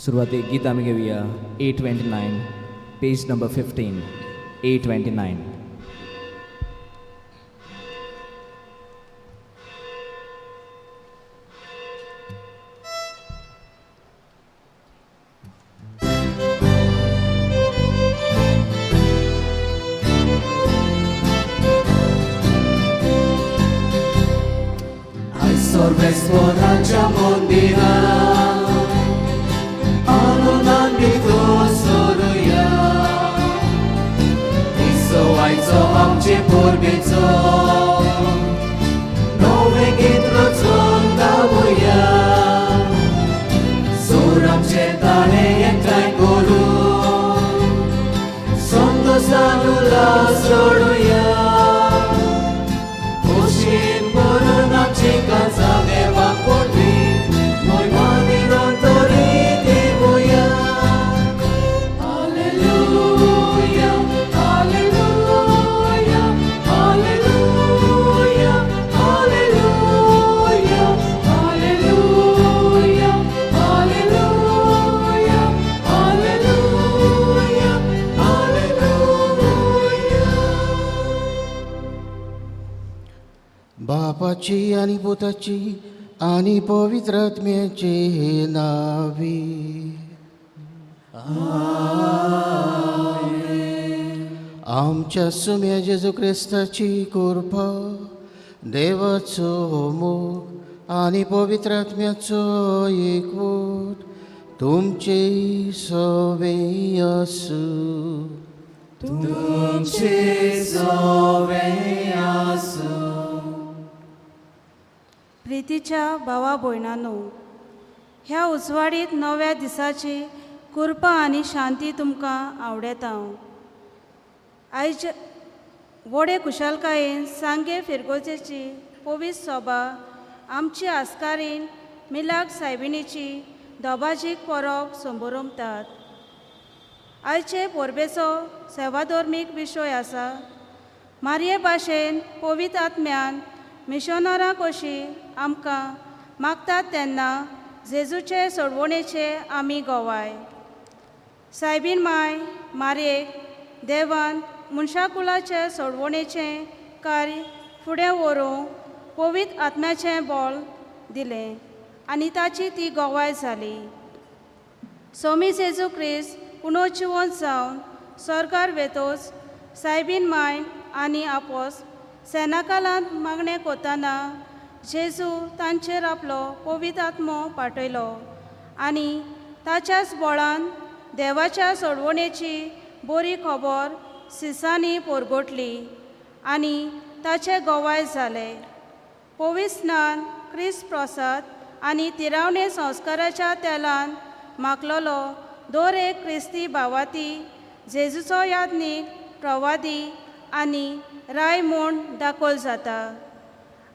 सुरुवातीक गीत आमी घेवया 829 page number 15 829. Sorvesponancia mondina Anunandito soruya Iso aizo amche porbezo Nove gitrocon davuya Soramche tane ekrai koru Sonto sanula soruya Oshin porun amche kansa बापाची आणि पुताची आणि पवित्र आत्म्याचे नावे आमच्या सुम्या जेजू ख्रिस्ताची कृपा देवाचो मोग आणि पवित्र आत्म्याचो एकवट तुमचे सवे आसू तुमचे सवे आसू. प्रितीच्या भावा भयणांनो, ह्या उजवाडीत नव्या दिसाची कृपा आनी शांती तुमकां आवडेता. आयज व्हडे खुशालकायेन सांगे फिरगोजेची पवित्र सभा आमची आस्कारीन मिलाक सायबिणीची दोबाजीक परब संबरमतात. आयचे परबेचो सेवाधर्मीक विशय आसा. मारये भाशेन पवित्र आत्म्यान मिशनरां कशीं आमकां मागतात तेन्ना जेजूचे सोडवणेचे आमी गोवाय. सायबीण माय मारयेक देवान मनशाकुलाचे सोडवणेचें कार्य फुडें व्हरूंक पवित्र आत्म्याचें बळ दिलें आनी ताची ती गोवाय जाली. सोमी जेजू क्रिस्त पुनोजिवंत जावन स्वर्गार वेतोच सायबीण माय आनी आपोस सेनाकालांत मागणें कोत्ताना जेजू तांचेर आपलो पवित्र आत्मो पाठयलो आनी ताच्याच बळान देवाच्या सोडवणेची बरी खबर सिसांनी परगटली आनी ताचे गोवाय जाले. पवित्र स्नान, क्रिस्त प्रसाद आनी तिरावणे संस्काराच्या तेलान माखलोलो दर एक क्रिस्ती भावाती जेजूचो यादनीक प्रवादी आनी राय म्हूण दाखोल जाता.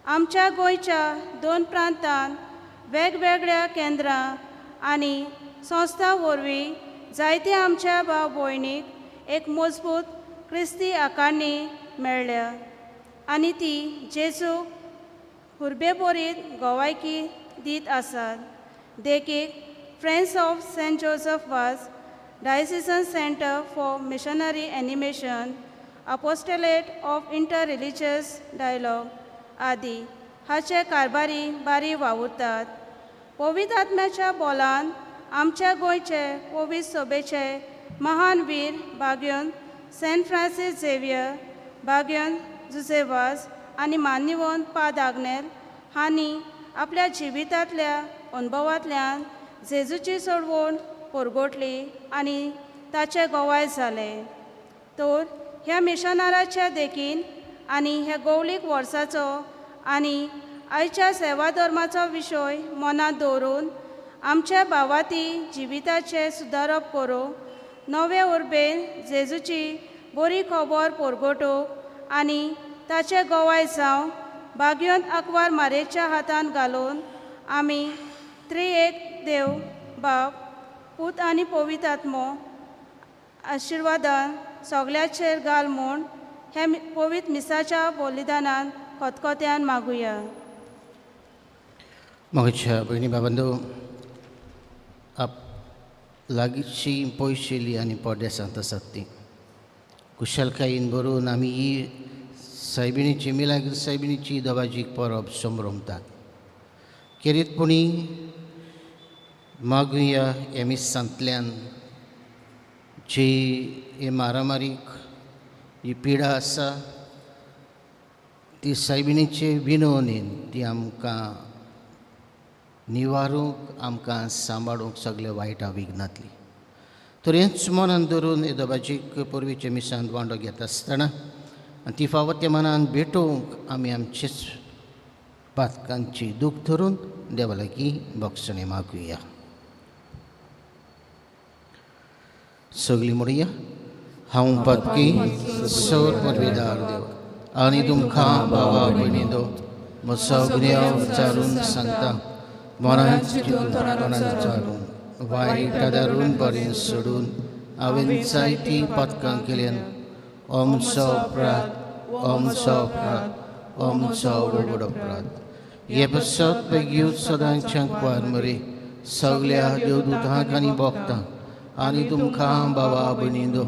आमच्या गोंयच्या 2 प्रांतांत वेगवेगळ्या केंद्रां आनी संस्था वरवीं जायते आमच्या भाव भयणीक एक मजबूत क्रिस्ती आकारणी मेळ्ळ्या आनी ती जेजूक हुर्बे बरीत गोवायकी दीत आसात. देखीक friends of saint Joseph was diocesan centre for missionary animation apostolate of inter religious dialogue आदी हाचे कारभारी बारी वावुरतात. पवित्र आत्म्याच्या बोलान आमच्या गोंयचे पवित्र सभेचे महान वीर भाग्यन सेंट फ्रांसीस झेवियर, भाग्यन जुसेवास आनी मान्यवंत पाद आग्नेल हांणी आपल्या जिवितांतल्या अनुभवांतल्यान जेजूची सोडवण परगटली आनी ताचे गोवाय जाले. तर ह्या मिशनराच्या देखीन आनी ह्या गौलीक वर्साचो आनी आयच्या सेवा धर्माचो विशय मनांत दवरून आमच्या भावाती जिविताचे सुदारप करूंक नवे उर्बेन जेजूची बरी खबर परगटूंक आनी ताचे गोवाय जावं भाग्यवंत आंकवार मारेच्या हातांत घालून आमी त्रिएक देव बाप पूत आनी पवित्र आत्मो आशिर्वादान सगल्याचेर घाल म्हूण हे पवित्र मिसाच्या बलिदानान खतखत्यान मागुया. म्हज्या भयणी बाबंदो लागींची पयशेली आनी पोरदेसांत आसात तीं कुशलकायेन बरोवन आमी ही सायबिणीची मिलाग्र सायबिणीची दबाजीक परब संभ्रमतात. खेरीतपणी मागुया हे मिसांतल्यान जी हे मारामारीक ही पिडा आसा ती सायबिणीचे विनवणेन ती आमकां निवारूंक आमकां सांबाळूंक सगळे वायटा विघ्नातली. तर हेंच मनान धरून हे दबाजीक परबीचे मिसांत वांटो घेता आसतना आनी ती फावो त्या मनान भेटोवंक आमी आमचेच पातकांची दूख धरून देवा लागीं भक्षणे मागुया. सगळीं म्हणुया. हांव पातकी सौर परबीदार देव आनी तुमकां भावा भयणींनो म्हजो गुन्यांव विचारून सांगता. मनान विचारून वायट आदारून बरें सोडून हांवें जायतीं पातकां केल्यान ओमचो अपराध ओमचो व्हड अपराध. हे बसत बेगीत सदांच्या कुवार मरे सगळ्या देवदूतांक आनी भक्तांक आनी तुमकां भावा भयणींनो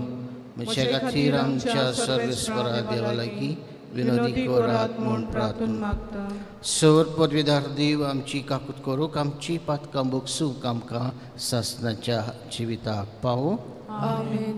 म्हजे खातीर आमच्या सर्वेस्परा देवा लागीं विनोदी करात म्हूण प्रार्थना मागता. सौर पदवीदार देव आमची काकूट करूंक आमची पातकां भोगसूंक आमकां सासणाच्या जिविताक पावो. आमेन.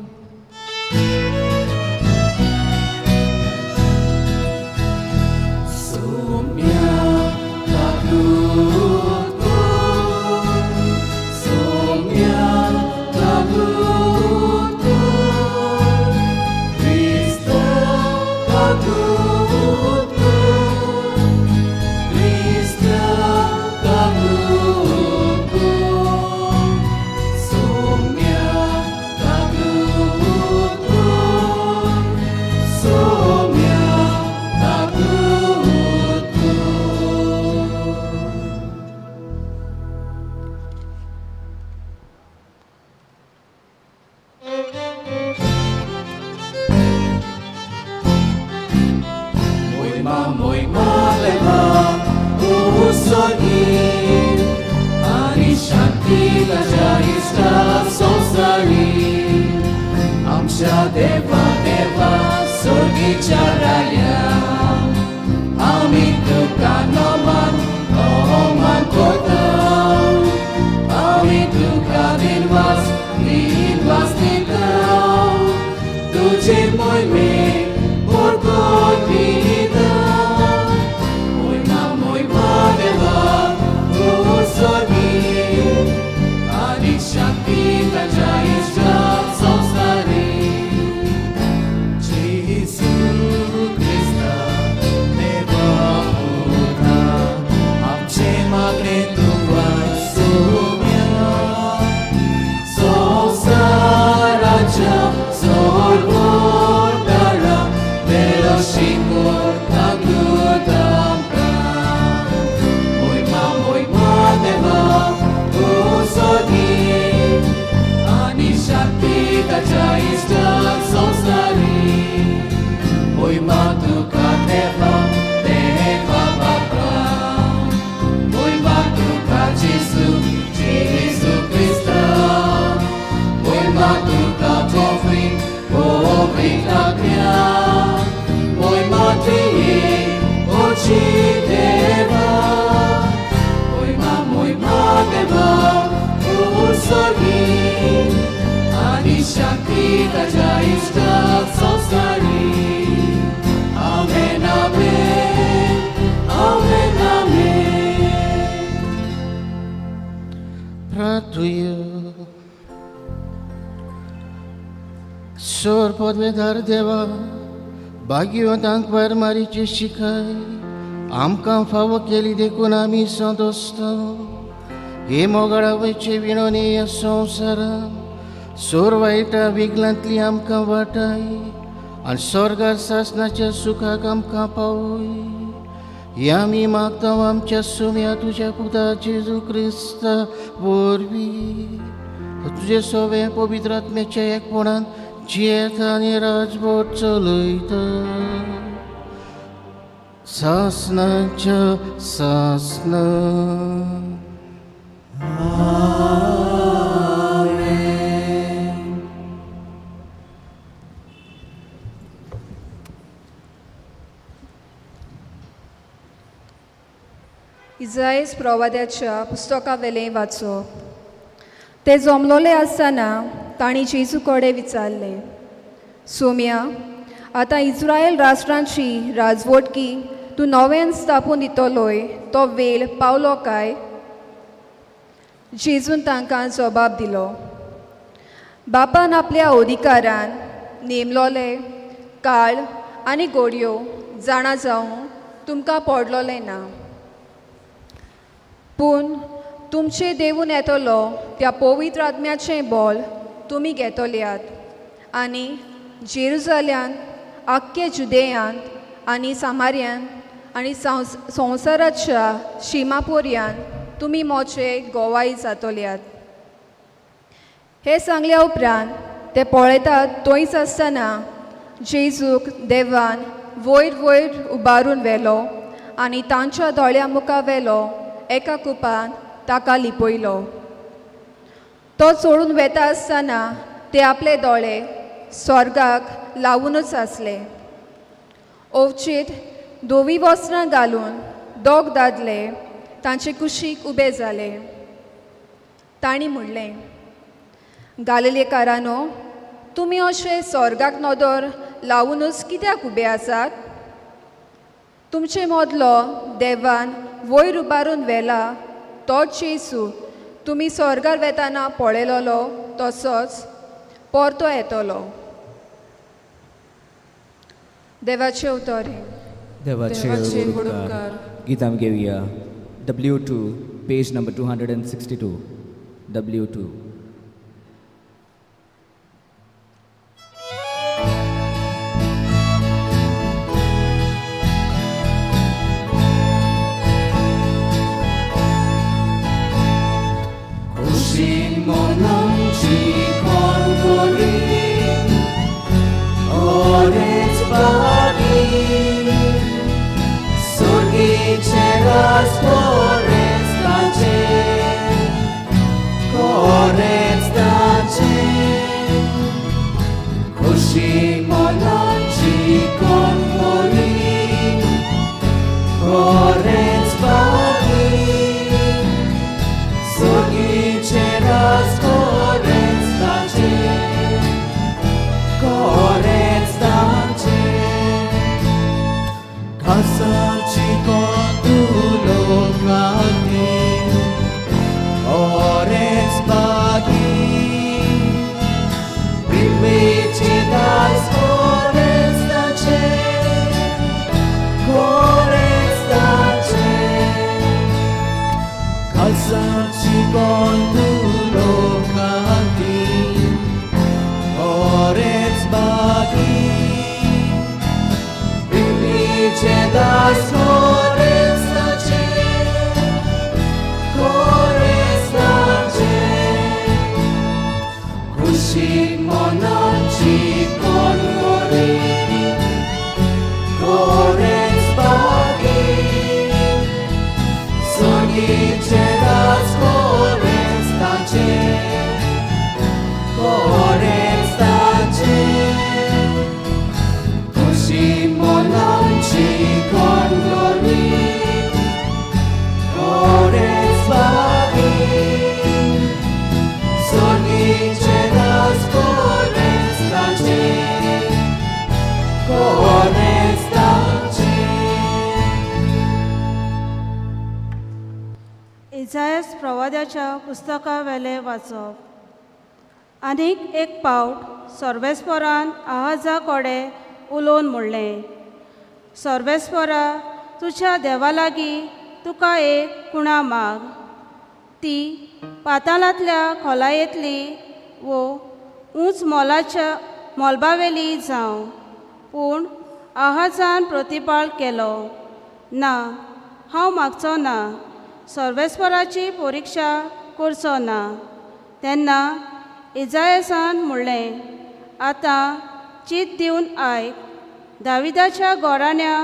सौर पदवीदार देवा भाग्यवंतांक वार मारीची शिकाय आमकां फावो केली देखून आमी संतोसता. हे मोगाळावयचे विणोनी ह्या संवसारान सोर वायटा विघलांतली आमकां वाटाय आनी स्वर्गार सासणाच्या सुखाक आमकां पावय. हे आमी मागता आमच्या सुम्या तुज्या पुता जेजू क्रिस्ता वरवीं. तुजे सवे पवित्र आत्म्याच्या एकपणान जियेता आनी राजभोट चलयता सासणाच्या सासना. आमेन. इजायस प्रवाद्याच्या पुस्तकावेलें वाचप. ते जमलोले आसतना तांणी जेजू कडेन विचारलें, सोम्या, आतां इस्रायल राष्ट्रांची राजवटकी तूं नव्यान स्थापून दितलोय तो वेळ पावलो काय? जेजून तांकां जबाब दिलो, बापान आपल्या अधिकारान नेमलोले काळ आनी घडयो जाणा जावं तुमकां पडलोलें ना. पूण तुमचे देवून येतलो त्या पवित्र आत्म्याचें बोल तुमी घेतल्यात आनी जेरुजल्यान आख्खे जुदेयांत आनी सामार्यांत आनी संवसाराच्या शिमापोर्यान तुमी मोचे गोवाई जातल्यात. हे सांगल्या उपरांत ते पळयतात थंयच आसतना जेजूक देवान वयर वयर उबारून व्हेलो आनी तांच्या दोळ्या मुखा व्हेलो एका कुपान ताका लिपयलो. तो चोडून वेता आसतना ते आपले दोळे स्वर्गाक लावूनच आसले. ओवचीत धोवी वस्त्रां घालून दोग दादले तांचे कुशीक उबे जाले. तांणी म्हणलें, गालिलेकारांनो, तुमी अशे स्वर्गाक नदर लावूनच कित्याक उबे आसात? तुमचे मदलो देवान वयर उबारून व्हेला तोच जेजू तुमी स्वर्गार वेताना पळयलोलो तसोच परतो येतलो. देवाचे उतरे. देवाचे उडोवकार. गीताम घेवया. W2, page number 262. W2. Mononci konkoli, orec bagi, sorgice razporec dace, korec dace. Kushi mononci konkoli, orec bagi, sorgice korec dace, kasaci kontulo kati, orec bagi, privici das korec dace, kasaci kontulo kati, orec bagi, privici das korec dace, kushi mononci konkoli, korec bagi, sorgice das korec dace, korec dace. Kushi mononci konkoli, korec bagi, sorgice das korec dace, korec dace. इजायस प्रवाद्याच्या पुस्तकावेलें वाचप. आनीक एक पावट सर्वेस्परान आहाजा कडेन उलोवन म्हणलें, सर्वेस्परा, तुज्या देवा लागीं तुका एक कुणा माग. ती पाताळांतल्या खोलायेंतली वो उंच मोलबावेली जावं. पूण आहाजान प्रतिपाळ केलो, ना, हांव मागचो ना, सर्वेस्पराची परिक्षा करचो ना. तेन्ना इजायासान म्हणलें, आतां चीत दिवन आयक, दाविदाच्या घोराण्या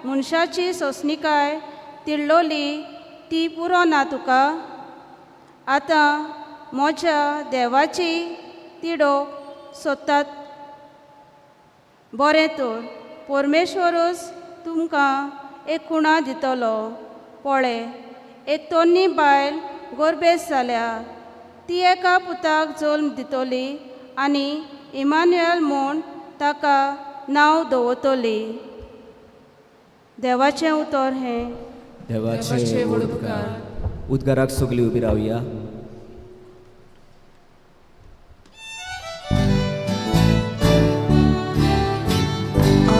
मनशाची सोंसणीकाय तिडलोली ती पुरो ना तुका? आतां म्हज्या देवाची तिडोक सोदतात. बरें तर, परमेश्वरूच तुमकां एक कुणा दितलो. पळय, एक तोन्नी बायल गोरबेज जाल्या. ती एका पुताक जल्म दितली आनी इमान्युएल म्हूण ताका नांव दवरतली. देवाचें उतर हें. देवाचे उद्गार. उद्गाराक सगळीं उबी रावया.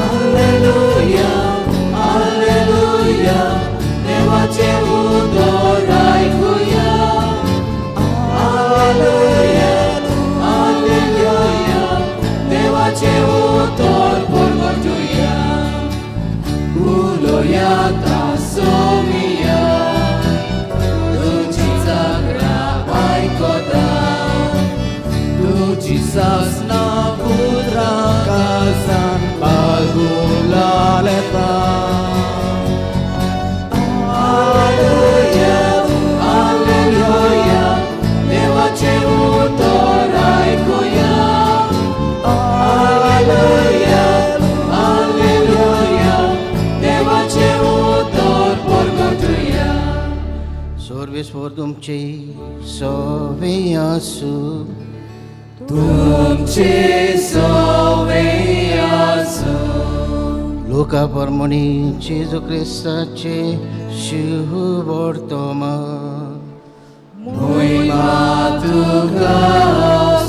Alleluia, Alleluia, देवाचे उदर ऐकुया. Alleluia, Alleluia, देवाचे उदर परगटुया. उलोया तासोमिया, तुझी जागरा ऐकोता. तुझी सासना उदराका सान बागुलालेता. Alleluia, Alleluia, देवाचे उतर ऐकुया. Alleluia, Alleluia, देवाचे उतर परगटुया. सर्वेश्वर तुमचे सवे आसू. तुमचे सवे आसू. लोका परमणी जेजू क्रिस्ताचे शुभ वर्तमान. महिमा तुका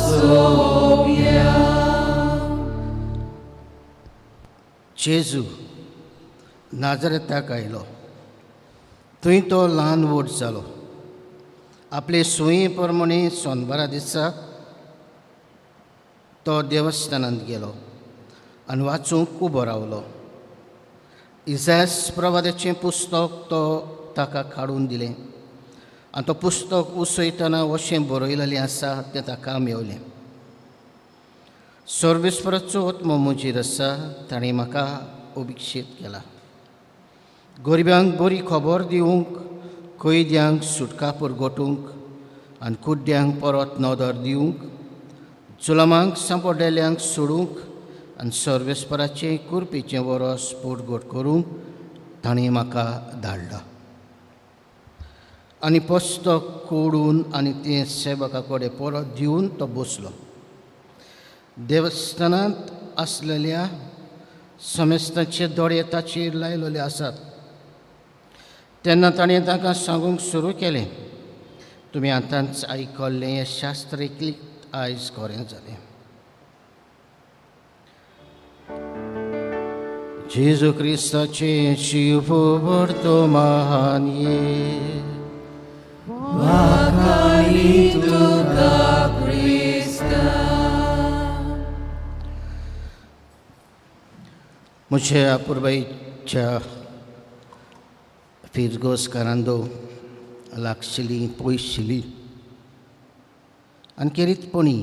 सोम्या. जेजू नाजरेताक आयलो. थंय तो ल्हान व्हड जालो. आपले सोयी प्रमाणे सोनबारा दिसा तो देवस्थानांत गेलो आनी वाचूंक उबो रावलो. इसायास प्रवादाचें पुस्तक तो ताका काडून दिलें आनी तो पुस्तक उसयतना अशें बरयलेलें आसा तें ताका मेवलें. सर्वेस्पराचो आत्मो म्हजेर आसा. ताणें म्हाका अभिक्षेत केला. गरिबांक बरी खबर दिवंक, कैद्यांक सुटका परगटूंक आनी कुड्ड्यांक परत नदर दिवंक, जुलमांक सांपडलेल्यांक सोडूंक आनी सर्वेस्पराचें कुरपेचें वरस पोटगोट करूंक ताणें म्हाका धाडला. आनी पुस्तक कोडून आनी तें सेवका कडेन परत दिवन तो बसलो. देवस्थानांत आसलेल्या समेस्तांचे दोळे ताचेर लायलेले आसात. तेन्ना ताणें ताका सांगूंक सुरू केलें, तुमी आतांच आयकल्लें हें शास्त्र एकलीक आयज खरें जालें. जेजू क्रिस्ताचें शुभ वर्तमान वाखाणी तुका क्रिस्ता. म्हज्या पुर्वैच्या फिरगोसकारांदो लागशिल्लीं पयशिल्लीं आनी केरीतपणी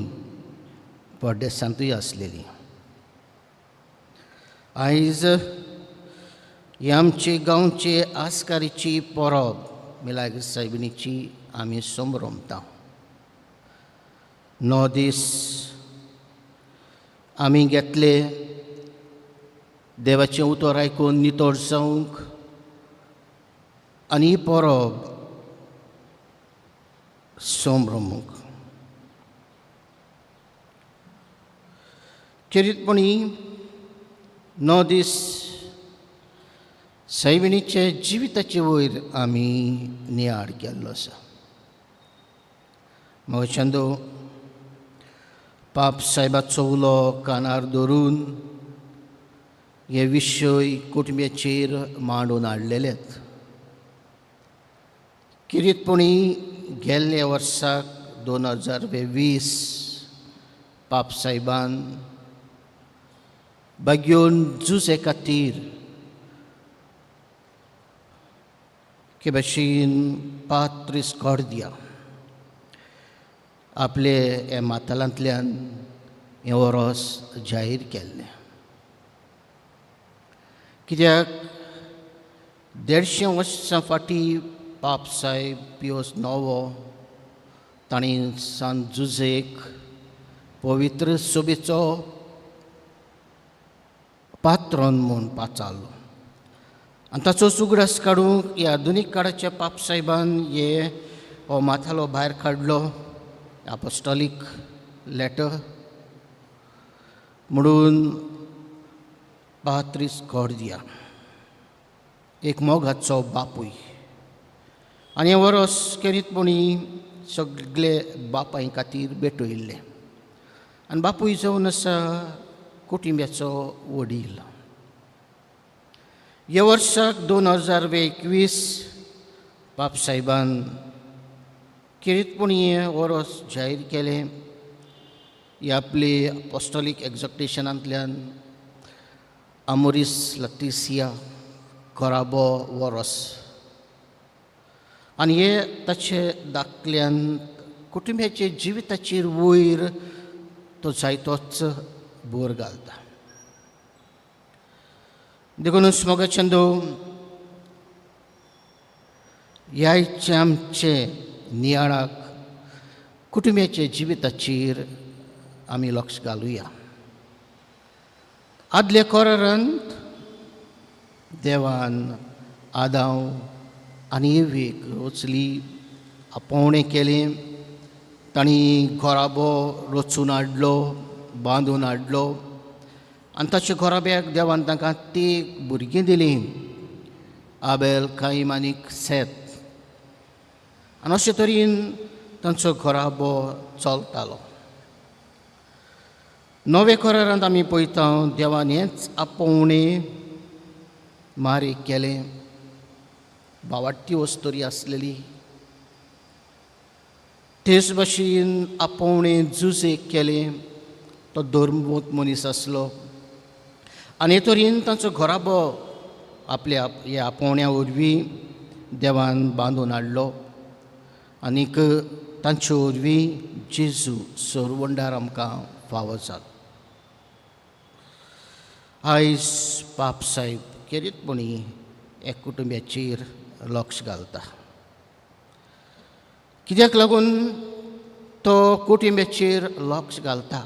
पड्डेसांतूय आसलेलीं. आयज ही आमचे गांवचे आस्कारीची परब मिलाग्र सायबिणीची आमी संभ्रमता. 9 दीस आमी घेतले देवाचें उतर आयकून नितळ जावंक आनी ही परब संभ्रमूंक. खेरीतपणी 9 दीस सायबिणीचे जिविताचे वयर आमी नियाळ केल्लो आसा. म्हज्याचंदो पाप सायबाचो उलो कानार धरून हे विशय कुटुंबाचेर मांडून हाडलेलेत. किरीतपणी गेल्ल्या वर्साक 2020 पाप सायबान बागेवन झुजे खातीर के भाशेन पात्रीस कॉर्दिया आपले हे मातालांतल्यान हें वरोस जाहीर केल्लें. कित्याक 150 वर्सां फाटीं पाप सायब पियोस 9 तांणी सान झुजेक पवित्र सोबेचो पात्रोन म्हूण पाचारलो आनी ताचो उगडास काडूंक हे आधुनीक काळाच्या पापसाहेबान हो माथालो भायर काडलो अपॉस्टॉलीक लेटर म्हणून पात्रीस कॉर्दिया एक मोगाचो बापूय आनी हे वरस खेरीतपणी सगळे बापाय खातीर भेटयल्ले आनी बापूय जावन आसा कुटुंब्याचो वडील. ह्या वर्साक 2021 बापसाहेबान खेरीतपणी हें वरस जाहीर केलें. ही आपली अपॉस्टॉलीक एक्झॉक्टेशनांतल्यान अमोरिस लतिसिया कोराबो वरस आनी हे ताचे दाखल्यान कुटुंब्याचे जिविताचेर वयर तो जायतोच बोर घालता. देखूनच मोगाचंदो ह्याचे आमचे नियाळाक कुटुंब्याचे जिविताचेर आमी लक्ष घालुया. आदल्या कोरांत देवान आदाव आनी एवेक रचली आपोवणें केलें. तांणी घोराबो रचून हाडलो, बांदून हाडलो आनी ताच्या घोराब्याक देवान तांकां 3 भुरगीं दिलीं, आबेल, कायम आनीक सेत. आनी अशे तरेन तांचो घोराबो चलतालो. नवे कोरांत आमी पळयता देवान हेंच आपोवणें मारी केलें. भावार्थी वस्तोरी आसलेली तेच भाशेन आपोवणें जुजेक केलें. तो धर्मवंत मनीस आसलो आनी हे तरेन तांचो घोराबो आपल्या ह्या आपोवण्या वरवीं देवान बांदून हाडलो आनीक तांचे वरवीं जेजू सोरवंडार आमकां फावो जालो. आयज बापसाहेब खेरीतपणी एक कुटुंब्याचेर लक्ष घालता. कित्याक लागून तो कुटुंब्याचेर लक्ष घालता?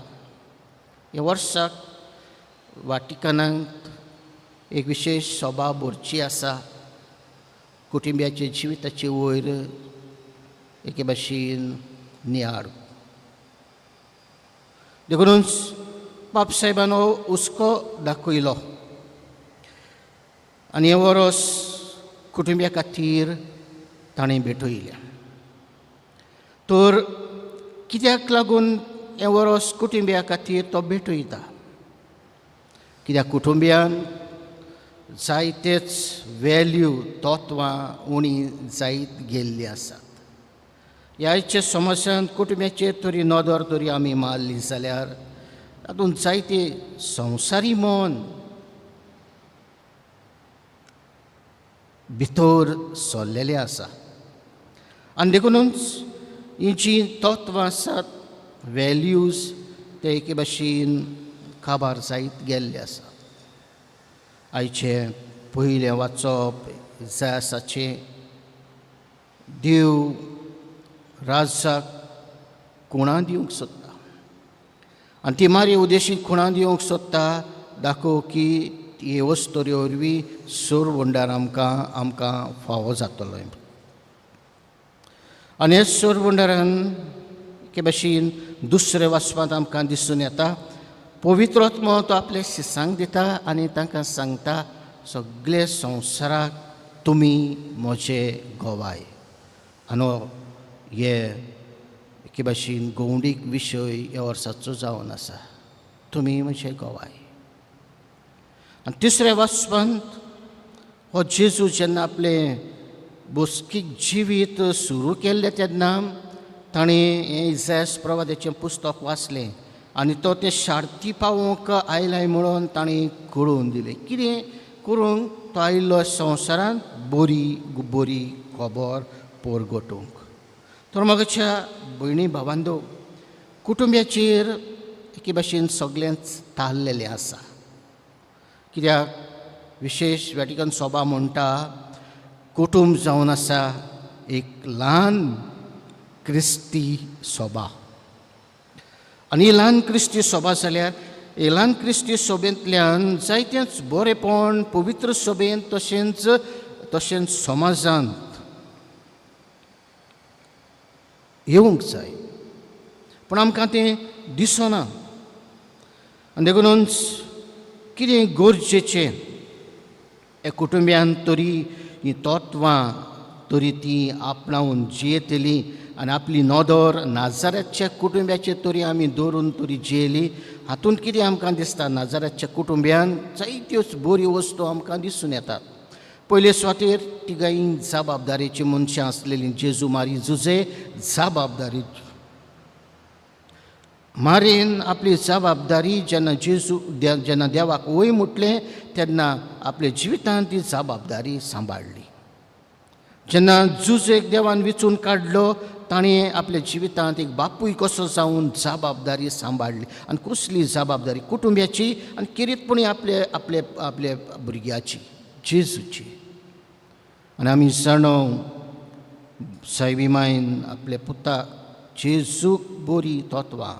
ह्या वर्साक वाटिकनांत एक विशेष सभा भरची आसा कुटुंब्याचे जिविताचे वयर एके भाशेन नियाळ. देखूनच बापसाहेबान हो हुस्को दाखयलो आनी हे वरस कुटुंब्या खातीर ताणें भेटयलें. तर कित्याक लागून हे वरस कुटुंब्या खातीर तो भेटयता? कित्याक कुटुंब्यान जायतेच वॅल्यू तत्वां उणी जायत गेल्लीं आसात. ह्याचे समस्यांत कुटुंब्याचेर तरी नदर तरी आमी मारली जाल्यार तातूंत जायते संवसारी मन भितर सरलेलें आसा. आनी देखूनच ही जी तत्वां आसात, वॅल्यूज, ते एके भाशेन काबार जायत गेल्ले आसा. आयचे पयलें वाचप जाय आसाचें देव राजाक खुणां दिवंक सोदता आनी ती मारी उद्देशीक खुणां दिवंक सोदता दाखोव की हे वस्तोरी वरवीं सोरवंडार आमकां फावो जातलो. आनी हे सोरवंडारान एके भाशेन दुसरे वाचपांत आमकां दिसून येता पवित्र आत्मो तो आपल्या शिसांक दिता आनी तांकां सांगता सगळे संवसाराक तुमी म्हजे गोवाय. आनी हे एके भाशेन गौंडीक विशय ह्या वर्साचो जावन आसा, तुमी म्हजे गोवाय. आनी तिसऱ्या वाचपांत हो जेजू जेन्ना आपलें बोसकीक जिवीत सुरू केल्लें तेन्ना ताणें हें इसायास प्रवाद्याचें पुस्तक वाचलें आनी तो तें शार्ती पावोवंक आयलाय म्हणून ताणें कळोवन दिलें. कितें करूंक तो आयिल्लो संवसारांत बरी खबर परगटूंक. तर म्हाज्या भयणी भावांदो, कुटुंब्याचेर एके भाशेन सगळेंच तारलेलें आसा. कित्याक विशेश वॅटिकन सभा म्हणटा कुटुंब जावन आसा एक ल्हान क्रिस्ती सभा. आनी ल्हान क्रिस्ती सभा जाल्यार एलान क्रिस्ती सोबेंतल्यान जायतेच बरेपण पवित्र सोबेन तशेंच समाजांत येवंक जाय, पूण आमकां तें दिसना. आनी देखूनच कितें गरजेचें हे कुटुंब्यान तरी हीं तत्वां तरी ती आपणावन जियेतली आनी आपली नदर नाजाराच्या कुटुंब्याचेर तरी आमी दवरून तरी जियेली. हातूंत कितें आमकां दिसता, नाजाराच्या कुटुंब्यान जायत्योच बऱ्यो वस्तू आमकां दिसून येतात. पयले सुवातेर तिगाय जबाबदारेची मनशां आसलेलीं. जेजू मारी जुजे जबाबदारी. मारेन आपली जबाबदारी जेन्ना देवाक वय म्हटलें तेन्ना आपल्या जिवितांत ती जबाबदारी सांबाळली. जेन्ना जुजेक देवान वेंचून काडलो ताणें आपल्या जिवितांत एक बापूय कसो जावन जबाबदारी सांबाळली. आनी कसली जबाबदारी, कुटुंब्याची आनी किरीतपणी आपल्या भुरग्याची, जेजूची. आनी आमी जाणव सायबी मायन आपल्या पुताक जेजूक बरी तत्वां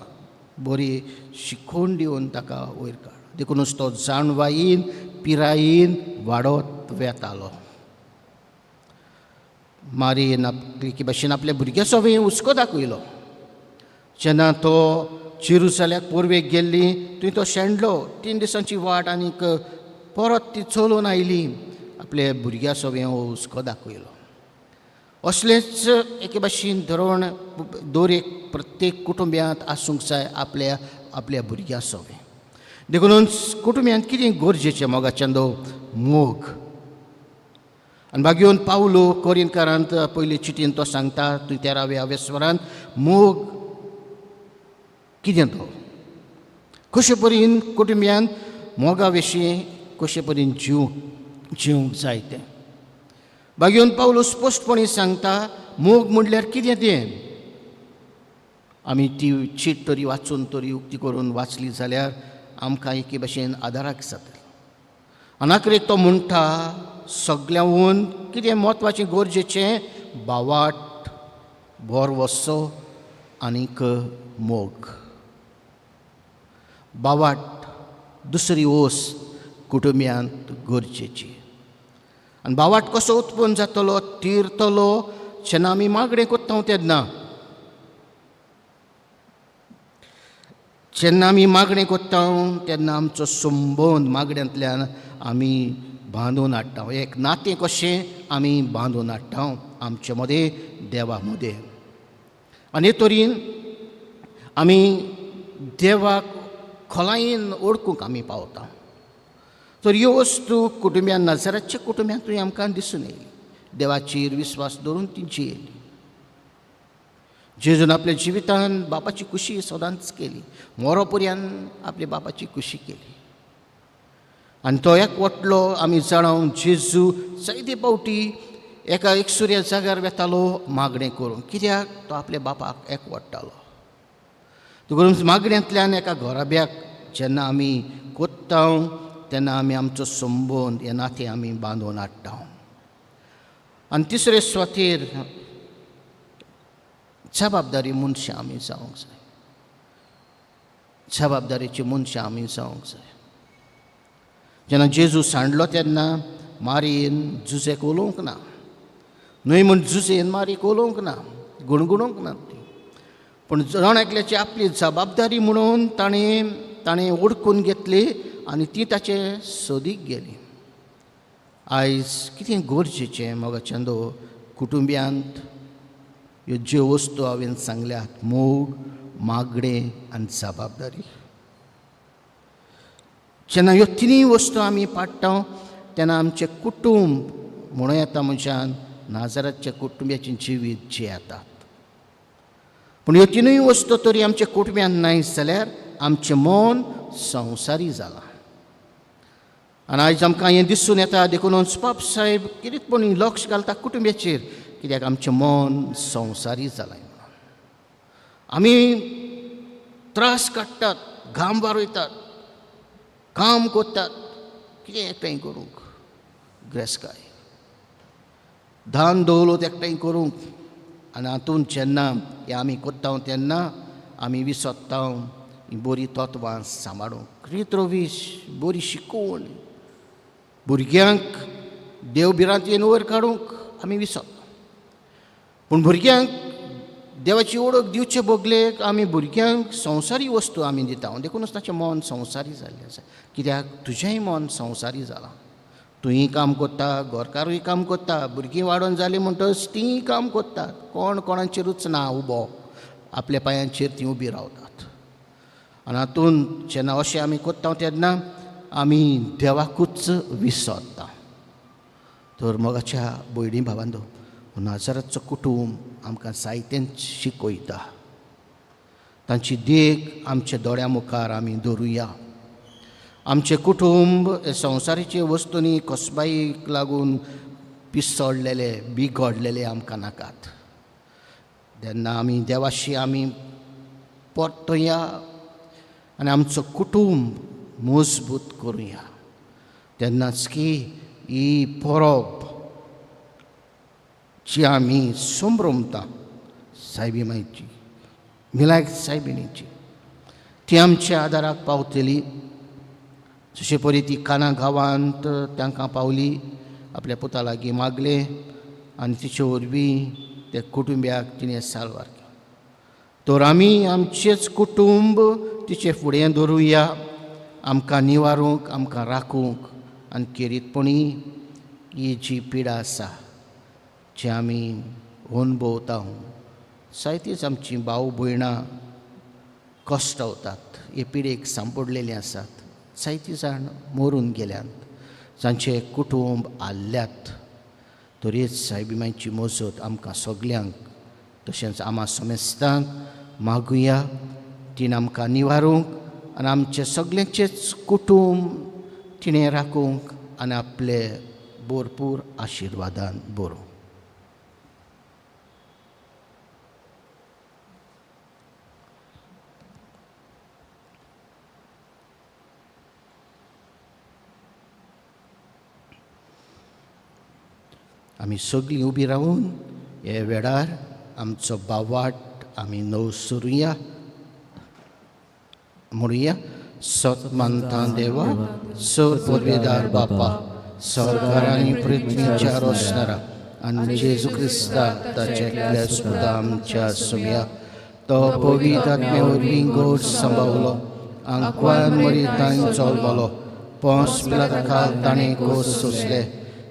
बरी शिकवण दिवन ताका वयर काड. देखूनच तो जाणवायेन पिरायेन वाडत वेतालो. मारीन आपले भाशेन आपल्या भुरग्याचो वेळ हुस्को दाखयलो. जेन्ना तो जेरुसल्याक पोरवेक गेल्ली थंय तो शेणलो. 3 दिसांची वाट आनीक परत ती चलून आयली. आपल्या भुरग्याचो वेळ हुस्को दाखयलो. असलेच एके भाशेन धोरण दर एक प्रत्येक कुटुंब्यांत आसूंक जाय आपल्या भुरग्याचो वेळ. देखूनच कुटुंब्यांत कितें गरजेचें मोगाचें मोग. आनी भाग्योन पावलो कोरिंथकारांत पयली चिटीन तो सांगता, थंय 13व्या स्वरांत, मोग कितें तो, कशे परीन कुटुंब्यांत मोगा विशीं कशे परीन जिवंक जाय तें. भाग्योन पावलो स्पश्टपणी सांगता, मोग म्हणल्यार कितें तें. आमी ती चीट तरी वाचून तरी उक्ती करून वाचली जाल्यार आमकां एके भाशेन आदाराक जातली. आनाकरेक तो म्हणटा, सगळ्यांहून कितें म्हत्वाचें गरजेचें, बावाट, बोर वस्सो आनीक मोग. बावाट दुसरी ओस कुटुंब्यांत गरजेची. आनी बावाट कसो उत्पन्न जातलो, तिरतलो जेन्ना आमी मागणें कोत्ता तेन्ना. जेन्ना आमी मागणें कोत्ता तेन्ना आमचो संबंद मागण्यांतल्यान आमी बांदून हाडटा. एक नातें कशें आमी बांदून हाडटा आमचे मदें देवा मदें. आनी हे तरेन आमी देवाक खोलायेन ओळखूंक आमी पावता. तर ह्यो वस्तू कुटुंब्यान नाजाराच्या कुटुंब्यांतूय आमकां दिसून येयली. देवाचेर विस्वास दवरून ती जियेली. जेजून आपल्या जिवितांत बापाची खुशी सदांच केली. मरोपर्यंत आपल्या बापाची खुशी केली. आनी तो एकवटलो आमी जाणाव. जेजू जायते फावटी एकसुऱ्या जाग्यार वेतालो मागणें करूंक. कित्याक तो आपल्या बापाक एकवटतालो. देखून मागण्यांतल्यान एका घोराब्याक जेन्ना आमी कोत्ता तेन्ना आमी आमचो संबंद हें नातें आमी बांदून हाडटा. आनी तिसरे सुवातेर जबाबदारी मनशां आमी जावंक जाय. जबाबदारेची मनशां आमी जावंक जाय. जेन्ना जेजू सांडलो तेन्ना मारयेन जुजेक उलोवंक ना. न्हय म्हण जुजेन मारीक उलोवंक ना, गुणगुणोवंक ना ती. पूण जण एकल्याची आपली जबाबदारी म्हणून ताणें ओळखून घेतली आनी ती ताचे सोदीक गेली. आयज कितें गरजेचें मोगाचें कुटुंब्यांत ह्यो ज्यो वस्तू हांवें सांगल्यात, मोग, मागणें आनी जबाबदारी. जेन्ना ह्यो तिनूय वस्तू आमी पाडटा तेन्ना आमचें कुटुंब म्हणूं येता मनशान नाजाराच्या कुटुंब्याचें जिवीत जियेतात. पूण ह्यो तिनूय वस्तू तरी आमच्या कुटुंब्यांत नाय जाल्यार आमचें मन संवसारी जालां. आनी आयज आमकां हें दिसून येता. देखूनच पाप साहेब कितेंपणी लक्ष घालता कुटुंब्याचेर. कित्याक आमचें मन संवसारी जालां. आमी त्रास काडटात, घाम वारयतात, काम कोत्तात, कितें एकठांय करूंक, ग्रेसकाय, धान दौलत एकठांय करूंक. आनी हातूंत जेन्ना हें आमी कोत्ता तेन्ना आमी विसरता ही बरी तत्वां सांबाळूंक रितरोवीश बरी शिकवण भुरग्यांक देवबिरांतयेन वयर काडूंक आमी विसप पूण भुरग्यांक देवाची ओळख दिवचे बगलेक आमी भुरग्यांक संवसारी वस्तू आमी दिता देखूनच ताचें मन संवसारी जाल्लें आसा कित्याक तुजेंय मन संवसारी जालां तुंय काम कोत्ता घरकारूय काम कोत्ता भुरगीं वाडोवन जालीं म्हणटच तींय काम कोत्तात कोण कोणाचेरूच ना उबो आपल्या पांयांचेर तीं उबीं रावतात आनी हातूंत जेन्ना अशें आमी कोत्ता तेन्ना आमी देवाकूच विसरता तर मोगाच्या भयणी भावांदो नाजाराचो कुटूंब आमकां जायतें शिकयता तांची देख आमच्या दोळ्या मुखार आमी दवरुया आमचें कुटूंब संवसारीचे वस्तूंनी कसबाईक लागून पिसोडलेले बिगडलेले आमकां नाकात जेन्ना आमी देवाशी आमी परतुया आनी आमचो कुटूंब मजबूत करुया तेन्नाच की ही परब जी आमी संभ्रमता सायबी मायची मिलायक सायबिणीची ती आमच्या आदाराक पावतली जशे परी ती काना गांवांत तांकां पावली आपल्या पुता लागीं मागलें आनी तिचे वरवीं ते कुटुंब्याक तिणें साल्वार केलो तर आमी आमचेच कुटूंब तिचे फुडें दवरुया आमकां निवारूंक आमकां राखूंक आनी खेरीतपणी ही जी पिडा आसा जी आमी अणभवता जायतींच आमचीं भाव भयणां कश्टावतात हे पिडेक सांपडलेलीं आसात जायतीं जाण मरून गेल्यात जांचे कुटूंब आल्ल्यात तरीच सायबीमायची मजत आमकां सगल्यांक तशेंच आमा समेस्तांक मागुया तीन आमकां निवारूंक आनी आमचे सगल्यांचेच कुटूंब तिणें राखूंक आनी आपले भरपूर आशिर्वादान भरूंक आमी सगळीं उबीं रावून हे वेळार आमचो बावाट आमी नव सुरुया म्हणुया सत मानता देवा सत पुर्वेदार बापा स्वर्गार आनी पृथ्वीच्या रोसणारा आनी जेजू क्रिस्ता ताच्या एकल्या सुद्दां आमच्या सुमया तो पवित्र आत्मे वरवीं गोड सांबाळलो आंकवान मरितांनी चलवलो पोंस पिलाताक ताणें गोस सोंसले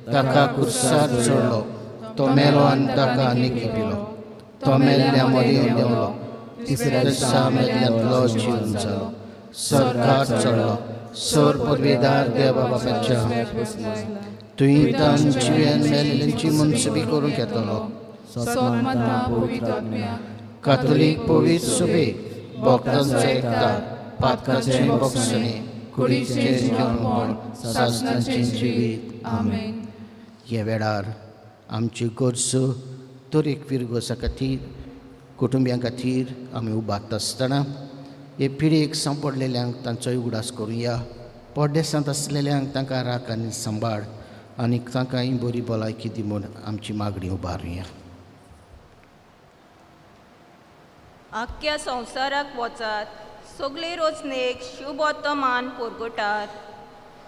ताका कुर्सार चडलो तो मेलो आनी ताका निकी पिलो तो मेल्ल्या मरयोन देंवलो तिसऱ्या दिसा मेल्ल्यांतलो जीवन जालो स्वर्गार चडलो सर पदवीदार देवा बापाच्या तुवें तान जिवेन मेल्ल्यांची मनसुबी करूंक येतलो कातोलीक पवित्र सुबेक भक्तांचो एकता पातकाचें बक्षणे कुडीचें जेवण सासणाचें जिवीत आमेन ह्या वेळार आमची गरजो तरेकवीर गरजा खातीर कुटुंबियां खातीर आमी उबारत आसतना हे पिडेक सांपडलेल्यांक तांचोय उगडास करुया पड्डेसांत आसलेल्यांक तांकां राख आनी सांबाळ आनी तांकांय बरी भलायकी दी म्हूण आमची मागणी उबारुया आख्ख्या संवसाराक वचात सगळे रोचणेक शुभ वर्तमान परगटात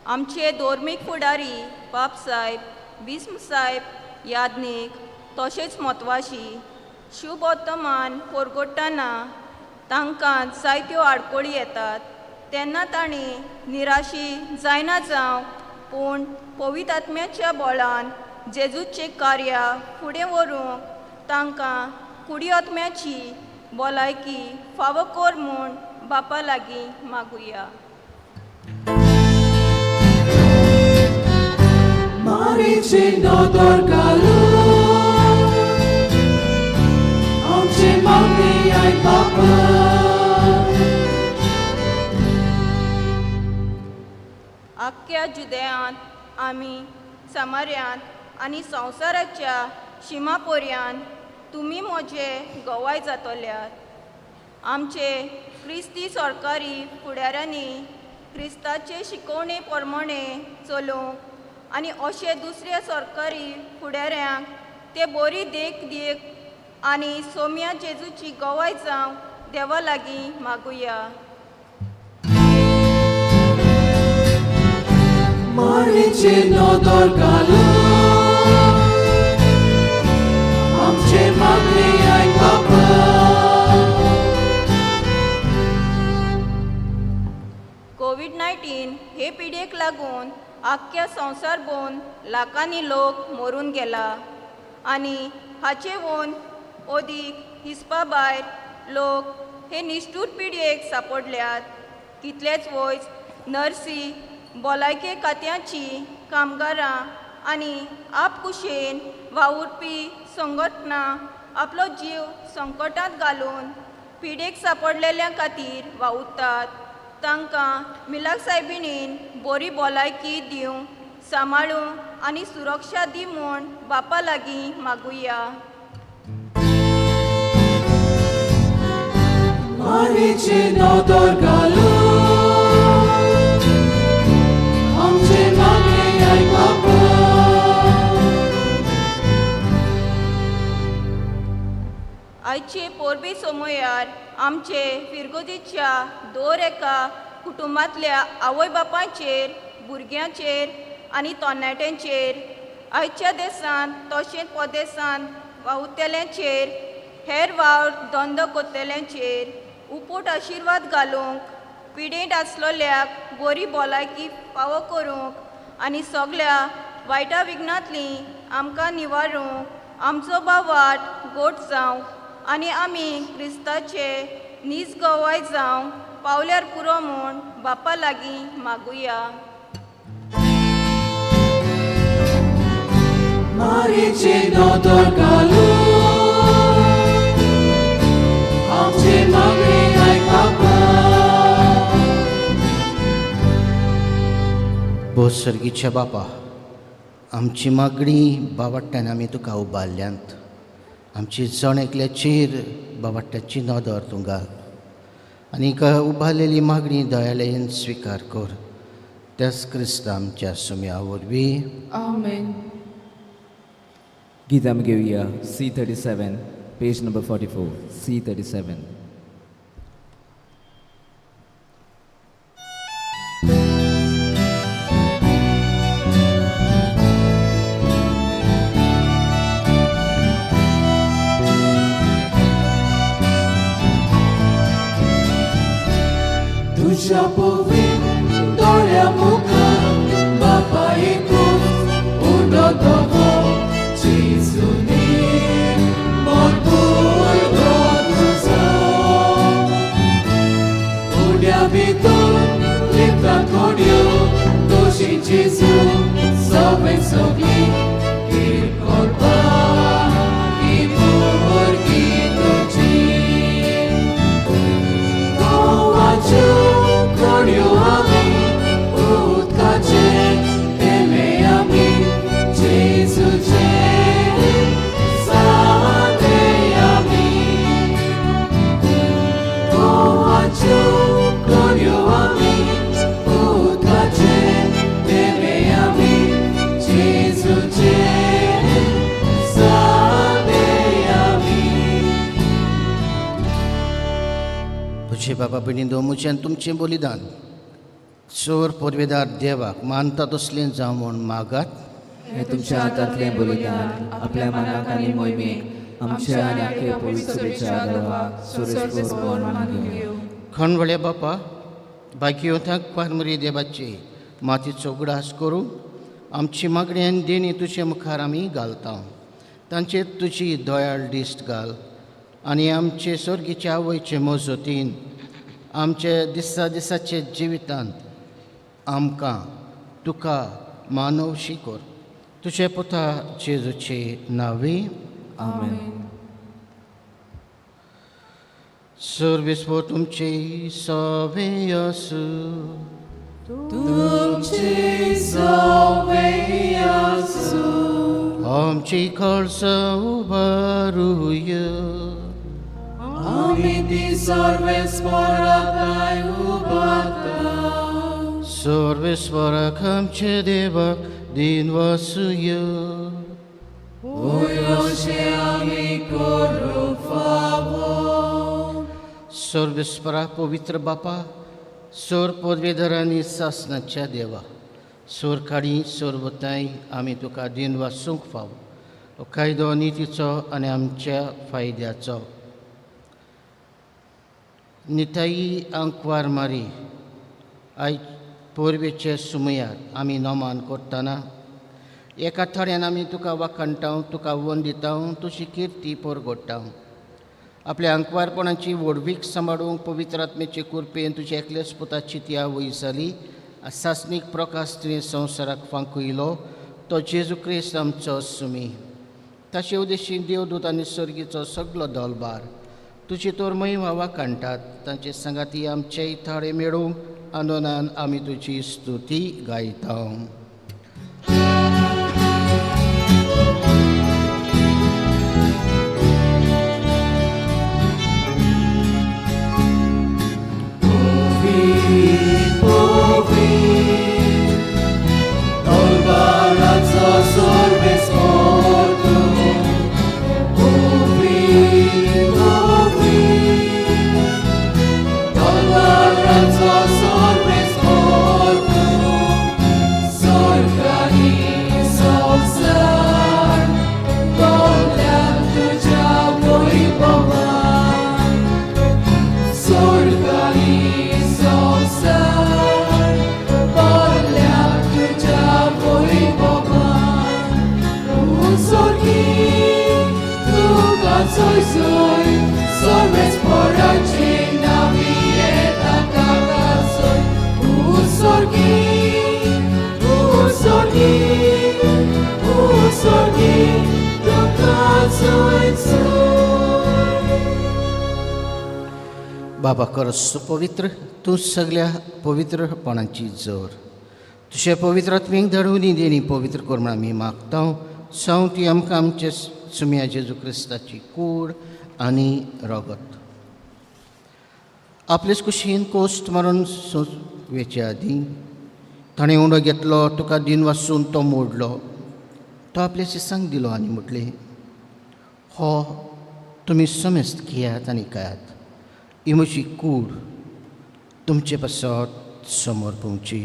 आमचे धोर्मीक फुडारी बाप साहेब बिस्म साहेब यादनीक तशेंच म्हत्वाची शुभ वर्तमान परगटतना तांकां जायत्यो आडखळी येतात तेन्ना तांणी निराशी जायना जावं पूण पवित्र आत्म्याच्या बळान जेजूचें कार्य फुडें व्हरूंक तांकां कुडी आत्म्याची भलायकी फावो कर म्हूण बापा लागीं मागुया Marice nodor galu Amche magni ai papa आख्ख्या जुदेयांत आमी समार्यांत आनी संवसाराच्या शिमापर्यांत तुमी म्हजे गवाय जातल्यात आमचे क्रिस्ती सरकारी फुडाऱ्यांनी क्रिस्ताचे शिकवणे प्रमाणे चलोवंक आनी अशे दुसऱ्या सरकारी फुडाऱ्यांक ते बरी देख दियेक आनी सोम्या जेजूची गवाय जावं देवा लागीं मागुया मारेचे नदर घालून आमचे मागणी आयकपा कोविड-19 हे पिडेक लागून आख्ख्या संवसारभोवन लाखांनी लोक मरून गेला आनी हाचे वोन ओदीक हिसपा भायर लोक हे निश्ठूर पिडयेक सांपडल्यात. कितलेच वयस नर्सी, भलायके खात्याची कामगारां आनी आपकुशेन वावुरपी संघटना आपलो जीव संकटांत घालून पिडेक सांपडलेल्या खातीर वावुरतात. तांकां मिलाक सायबिणीन बरी भलायकी दिवं, सांबाळूं आनी सुरक्षा दी म्हूण बापा लागीं मागुया. मारेचे नदर घालून आमचे मागणी आयकपा आयचे पोरबी समयार आमचे फिरगोजीच्या दर एका कुटुंबांतल्या आवय बापायचेर, भुरग्यांचेर आनी तरणाट्यांचेर, आयच्या देशांत तशेंच परदेसांत वावुरतेल्यांचेर, हेर वावर धंदो करतल्यांचेर उपोट आशिर्वाद घालूंक, पिडेंत आसलोल्याक बरी भलायकी फावो करूंक आनी सगळ्या वायटा विघ्नांतली आमकां निवारूंक आमचो बावाट गोड जावं आनी आमी क्रिस्ताचे नीज गवाय जावं पावल्यार पुरो म्हूण बापा लागीं मागुया. मारेचे नदर घालून आमचे मागणी आयकपा सर्गीच्या बापा, आमची मागणी बावट्ट्यान आमी तुका उबारल्यांत. आमची जण एकल्याचेर बावट्ट्याची नदर तूं घाल आनीक उबारलेली मागणी दयालयेन स्विकार कर. त्याच क्रिस्त आमच्या सुम्या वरवीं. आमेन. गीत आमी घेवया C37, पेज नंबर 44. C37. तुझ्या पोवीन दोळ्या मुखार बापा एकूच उडो दोगो जेजुनी भरपूर तुझा उड्या भितर लिपतात कोड्यो दोशी जेजू सगळे सगळी कीर करपा ही भुरगीं तुजी गोवाच्यो कोड्यो आमी उदकाचे तेमे आमी जेजूचे सादे आमी गोवाच्यो कोड्यो आमी उदकाचे तेमे आमी जेजूचे सादे आमी. तुझे बाबा भयणींनो, म्हजें तुमचें बलिदान चोर पोरवेदार देवाक मानता तसलें जावं म्हूण मागात. हे तुमच्या हातांतलें बलिदान आपल्या मनाक आनी मोहिमेक आमच्या आनी आख्खे पवित्रतेच्या देवाक सुरेश मानून घेवं. खणवळ्या बापा, बाकीयोथाक पारमरी देवाची मातीचो उगडास करूं आमची मागणी आनी देणी तुजे मुखार आमी घालता. तांचेर तुजी दयाळ दिश्ट घाल आनी आमचे सर्गीच्या आवयचे मजतीन आमचे दिसा दिसाचे जिवितांत आमकां तुका मानवशी कर. तुजे पुता जेजूचे नांवी. आमेन. सर्वेस्वर तुमचे सवे आसूं. तुमचे सवे आसूं. आमची कळसां उबारूया. आमी ती सर्वेस्पराकाय उबारता. सर्वेस्वराक आमचे देवाक दिन वासुया. होय अशें आमी करूं फावो. सर्वेस्परा पवित्र बापा, सोर पदवीधरांनी सासणाच्या देवा, सोरकाळी सोरवताय आमी तुका दिन वासूंक फाव हो कायदो नितीचो आनी आमच्या फायद्याचो. निताई आंकवार मारी आयज पोरबेचे सुमयार आमी नोमान करतना एका थोड्यान आमी तुका वाखणटाव, तुका वंदिताव, तुजी किर्ती परगोडटाव. आपल्या आंकवारपणाची व्हडवीक सांबाळूंक पवित्र आत्मेचे कृपेन तुजे एकलेच पुताची त्या वयसाली सासणीक प्रकाश तुवें संवसाराक फांकुयलो तो जेजू क्रिस्त आमचो सुमी. ताचे उद्देशीन देवदूत आनी सर्गीचो सगळो दलबार तुजी तोर महिमा वाखणटात. तांचे सांगाती आमचेय थोडे मेळूंक आनंदान आमी तुजी स्तुती गायता. बाबा करस पवित्र तूं सगळ्या पवित्रपणाची जोर. तुजे पवित्र आत्मेक धडूनी देणी पवित्र कर म्हण आमी मागता. साव ती आमकां आमचे सुम्या जेजू क्रिस्ताची कूड आनी रगत. आपलेच कुशीन कोस्ट मारून वेचे आदीं ताणें उंडो घेतलो, तुका दिन वाचून तो मोडलो. तो आपल्या शिसांक दिलो आनी म्हटलें, हो तुमी समेस्त घेयात आनी खायात. ही म्हजी कूड तुमचे पासत समोर पोवची.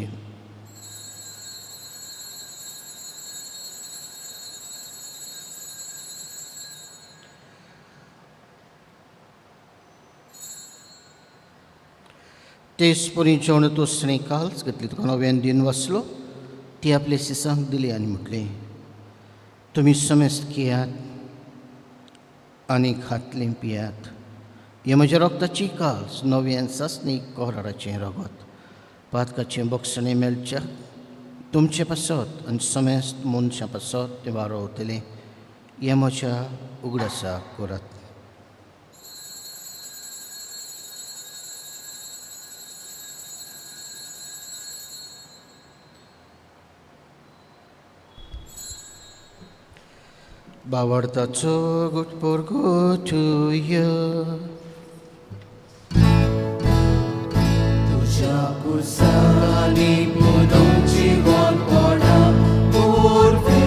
तेचपरी जेवण तोसणे कालच घेतली. तुका नव्यान दिन वाचलो ती आपल्या शिसांक दिली आनी म्हटलें, तुमी समेस्त घेयात आनी खातलें पियात. हे म्हज्या रक्ताची काल्स नव्यान सासणीक कोराराचें रगत. पातकाचें बक्षणें मेळच्या तुमचे पासत आनी समेस्त मनशां पासत तें वारोवतलें. हें म्हज्या उगडासाक करात. बावडताचो गुटपोरगो तुया तुझ्या कुसानी पुनोची गोडपणा उर्फे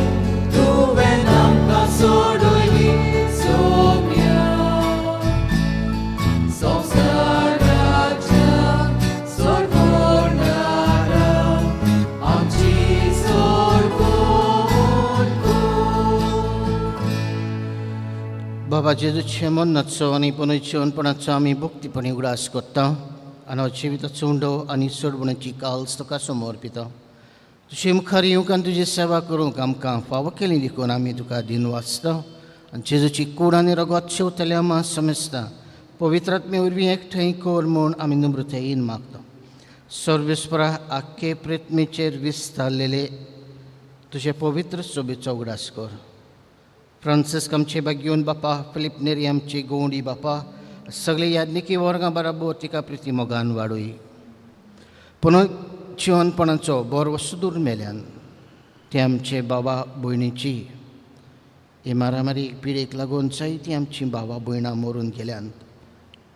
तुवें आमकां सोडली सोम्या. संवसाराच्या सोडवणारा आमची बाबा जेजूचे मन्नाचो आनी पुनर्जीवनपणाचो आमी भक्तीपणी उगडास करता. आनी हो जिविताचो उंडो आनी सोडवण्याची काल्स तुका समर्पिता. तुजे मुखार येवंक आनी तुजी सेवा करूंक आमकां फावो केली देखून आमी तुका दिन वाचता. आनी जेजूची कूड आनी रगत शेवतले आमा समेस्ता पवित्र आत्मे वरवीं एकठांय कर म्हूण आमी नम्रतायेन मागता. सर्वेस्परा आख्खे प्रेत्मेचेर विस्तारलेले तुजे पवित्र सोबेचो उगडास कर. फ्रांसिस्क आमचे बाग्योन बापा, फिलीप नेरी आमचे गोंडी बापा, सगळे याज्ञिकी वर्गां बराबर तिका प्रिती मोगान वाडूय. पुनर्जीवनपणाचो बरो सुदूर मेल्यान ते आमचे बाबा भयणीची हे मारामारी पिडेक लागून जायतीं आमचीं भावां भयणां मरून गेल्यान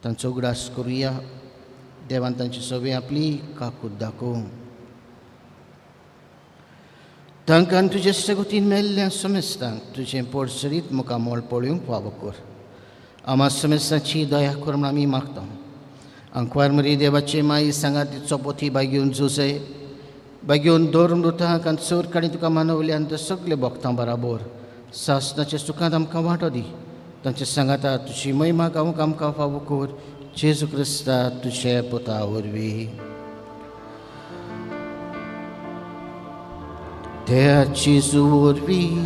तांचो उगडास करुया. देवान तांची सगळी आपली काकूट दाखोवं. तांकां तुजे सेगोतीन मेल्ल्या समेस्तांक तुजें पोरसरीत मुखामोळ पळोवंक फावो कर. आमा समेस्ताची दया कर म्हूण आमी मागता. आंकवार मरी देवाचे माई सांगात तिचो पोथी बागेवन झुजे घेवन दवरून दुताक आनी चोर काणी तुका मानवल्यान ते सगळे भक्तां बराबर सासनाच्या सुखांत आमकां वांटो दी. तांचे सांगाता तुजी महिमा गावूंक आमकां फावो कर. जेजू क्रिस्ता तुजे पुता वरवीं. त्या जेजू वरवीं,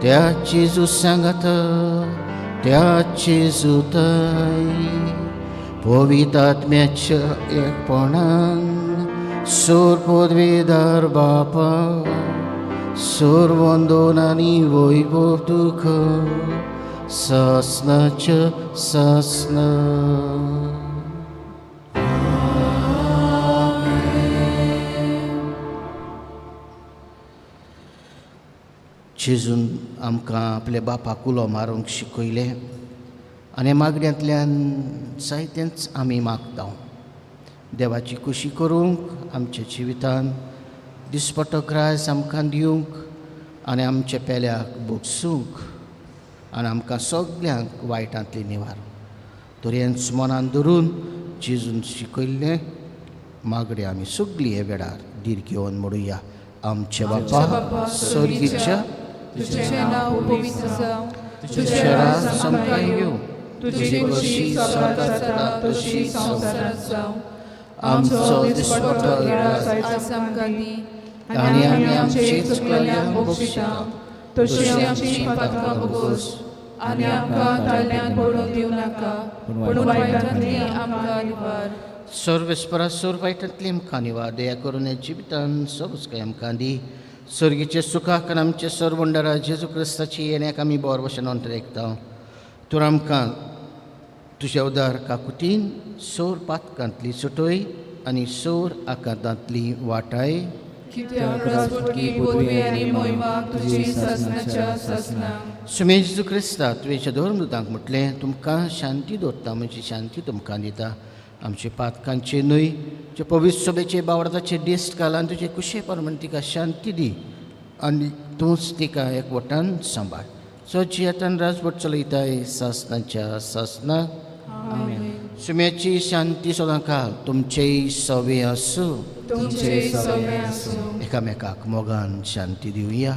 त्या जेजू सांगाता, त्या जेजू थंय पवित्र आत्म्याच्या एकपणान सोर पदवेदार बापा सोर वंदन आनी वैभव तुका सासनाच्या सासना. जेजून आमकां आपल्या बापाक उलो मारूंक शिकयलें आनी मागण्यांतल्यान जायतेंच आमी मागता. देवाची खुशी करूंक आमच्या जिवितान दिसपट्टो क्रायस आमकां दिवंक आनी आमच्या पेल्याक भोगसूंक आनी आमकां सगळ्यांक वायटांतली निवार तोरेंच मनान धरून जेजून शिकयल्लें मागणे आमी सगळीं हे वेळार धीर घेवन म्हणुया. आमचे बापा स्वर्गीच्या तुझें नांव पवित्र जावं, तुझें राज आमकां येवं, तुजी खोशी स्वर्गांत जाता तशी संवसारांत जावं. आमचो दिसपट्टो आज आमकां दी आनी आमी आमचे चुकलेल्यांक बक्षिता तशी आमची पातकां भोगोस आनी आमकां ताळ्यांत पडूंक दिवं नाका पूण वायटांतली आमकां निवार. सर्वेस्परा सोर वायटांतली आमकां निवार. दया करून हे जिवितान सोबूच काय आमकां दी. सर्गीचे सुखाक आनी आमचे सर्वंडरा जेजू क्रिस्ताची येण्याक आमी बोर भशेन अंतरेकता. तर आमकां तुज्या उदार काकुतीन सोर पातकांतली सुटय आनी सोर आकांतांतली वाटाय. कित्याक राजवटकी पदवी आनी महिमा तुजी सासनाच्या सासनाक. सुमे जेजू क्रिस्ता तुवेच्या धर्मदूतांक म्हटलें तुमकां शांती दवरता म्हजी शांती तुमकां दिता. आमचे पातकांचे न्हय जे पवित्र सभेचे बावडाचे डेस्ट घालान तुजे कुशे परमण तिका शांती दी आनी तूंच तिका एकवटान सांबाळ. सो जियेतान राजवट चलयताय सासनाच्या सासनाक. सुम्याची शांती सदां काल तुमचेय सवे आसूं. तुमचे सवे आसूं. एकामेकाक मोगान शांती दिवया.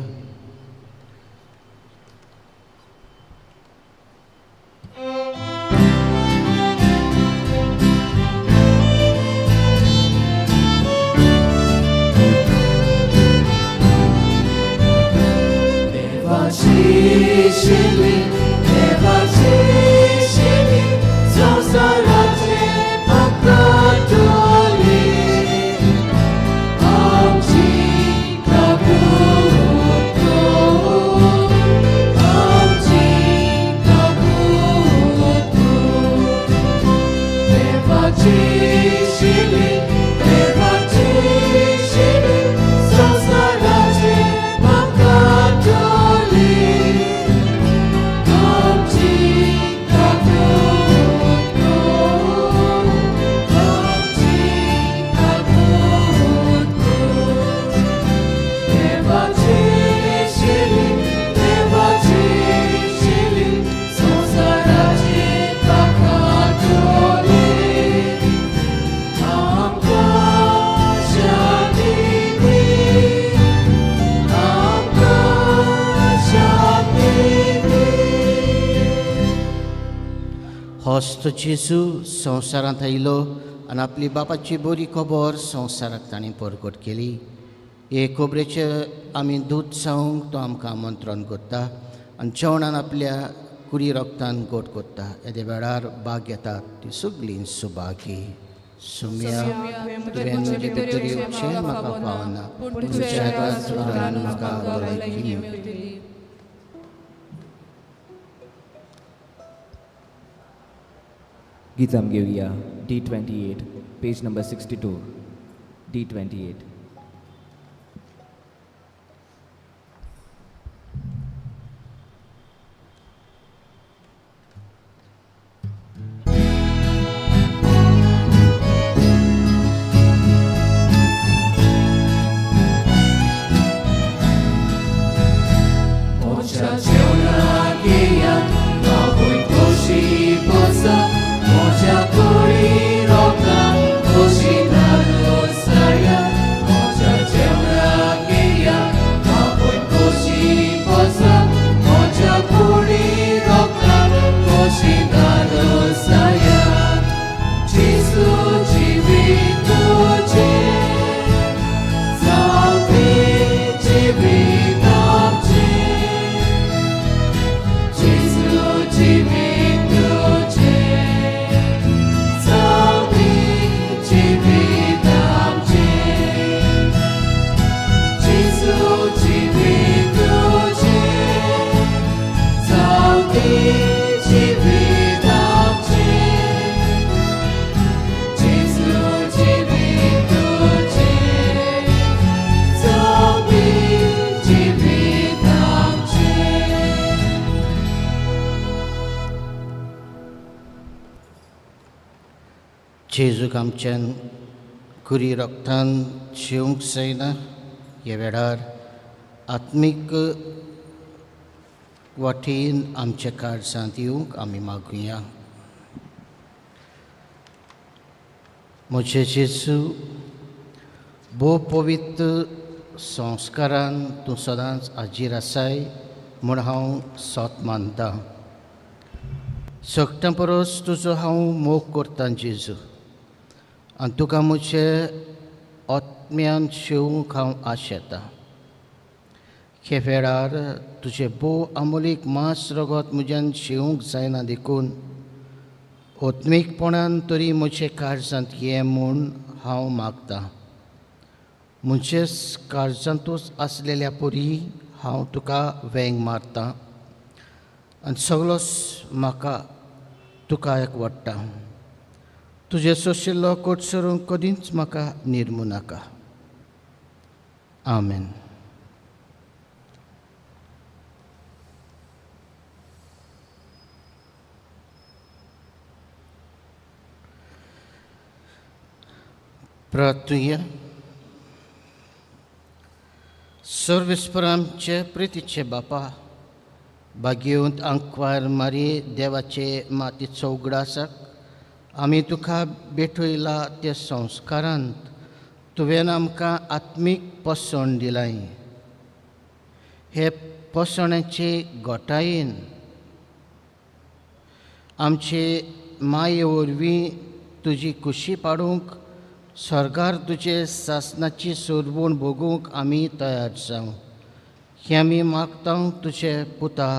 होस्त जेजू संवसारांत आयलो आनी आपली बापाची बरी खबर संवसाराक ताणें परगट केली. हे खबरेचे आमी दूत जावंक तो आमकां आमंत्रण करता आनी जेवणान आपल्या कुडी रक्तान गोट करता. येदे वेळार भाग घेतात ती सगळीं सुभागी. सुम्या तुवें म्हजे भितर येवचें म्हाका पावना पूण तुज्या हातान म्हाका भलायकी मेळटली. गीत आमी घेवया D28 page number 62. D28. Moja kuri roka, moji naru saya. जेजूक आमच्यान कुरी रक्तान शिवंक जायना ह्या वेळार आत्मीक वाटेन आमच्या काळजांत येवंक आमी मागुया. म्हजे जेजू, भोव पवित्र संस्कारान तूं सदांच हाजीर आसाय म्हूण हांव सोत मानतां. सगळ्यां परस तुजो हांव मोग करतां जेजू, आनी तुका म्हजे आत्म्यान शिवूंक हांव आशेतां. हे वेळार तुजें भोव अमोलीक मांस रगत म्हज्यान शिवूंक जायना देखून आत्मीकपणान तरी म्हजे काळजांत ये म्हूण हांव मागतां. म्हजेच काळजांतूच आसलेल्या परी हांव तुका वेंग मारतां आनी सगळोच म्हाका तुका एकवडटा. तुजे सोशिल्लो कोटसरूंक कदींच म्हाका निर्मू नाका. आमेन. प्रार्थुया. सर्वेस्पर आमचे प्रितीचे बापा, भाग्यवंत आंकवार मारी देवाचे मातीचो उगडासाक आमी तुका भेटयला त्या संस्कारांत तुवें आमकां आत्मीक पोसण दिलाय. हे पोसणाचे घोटायेन आमचे माये वरवीं तुजी खुशी पाडूंक स्वर्गार तुजे सासनाची सोडवण भोगूंक आमी तयार जावं. हें आमी मागतां तुजे पुता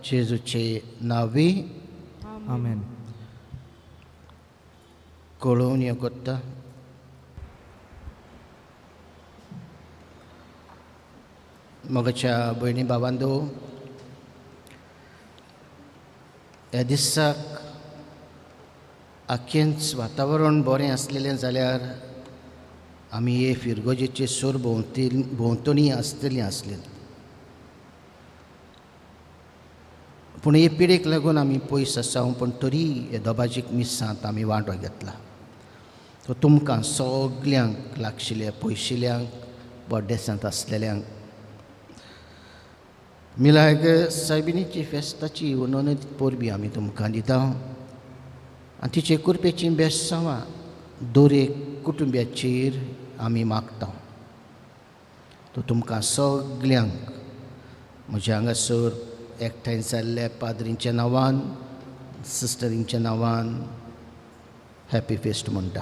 जेजूचे नांवी. आमेन. कळोवन हें करता. मोगाच्या भयणी भावांदो, ह्या दिसाक आख्खेंच वातावरण बरें आसलेलें जाल्यार आमी हे फिरगोजेचे सूर भोंवतणी आसतलीं आसलीं. पूण हे पिडेक लागून आमी पयस आसां, पूण तरी हे दोबाजीक मिसांत आमी वांटो घेतला. तो तुमकां सगल्यांक लागशिल्ल्या पयशिल्यांक बड्डेसांत आसलेल्यांक मिलाग सायबिणीची फेस्ताची उनोनत परबी आमी तुमकां दिता आनी तिचे कुरपेची बेसांवां दर एक कुटुंब्याचेर आमी मागता. तो तुमकां सगल्यांक म्हज्या हांगासर एकठांय जाल्ल्या पाद्रींच्या नांवान, सिस्टरींच्या नांवान हॅपी फेस्ट म्हणटा.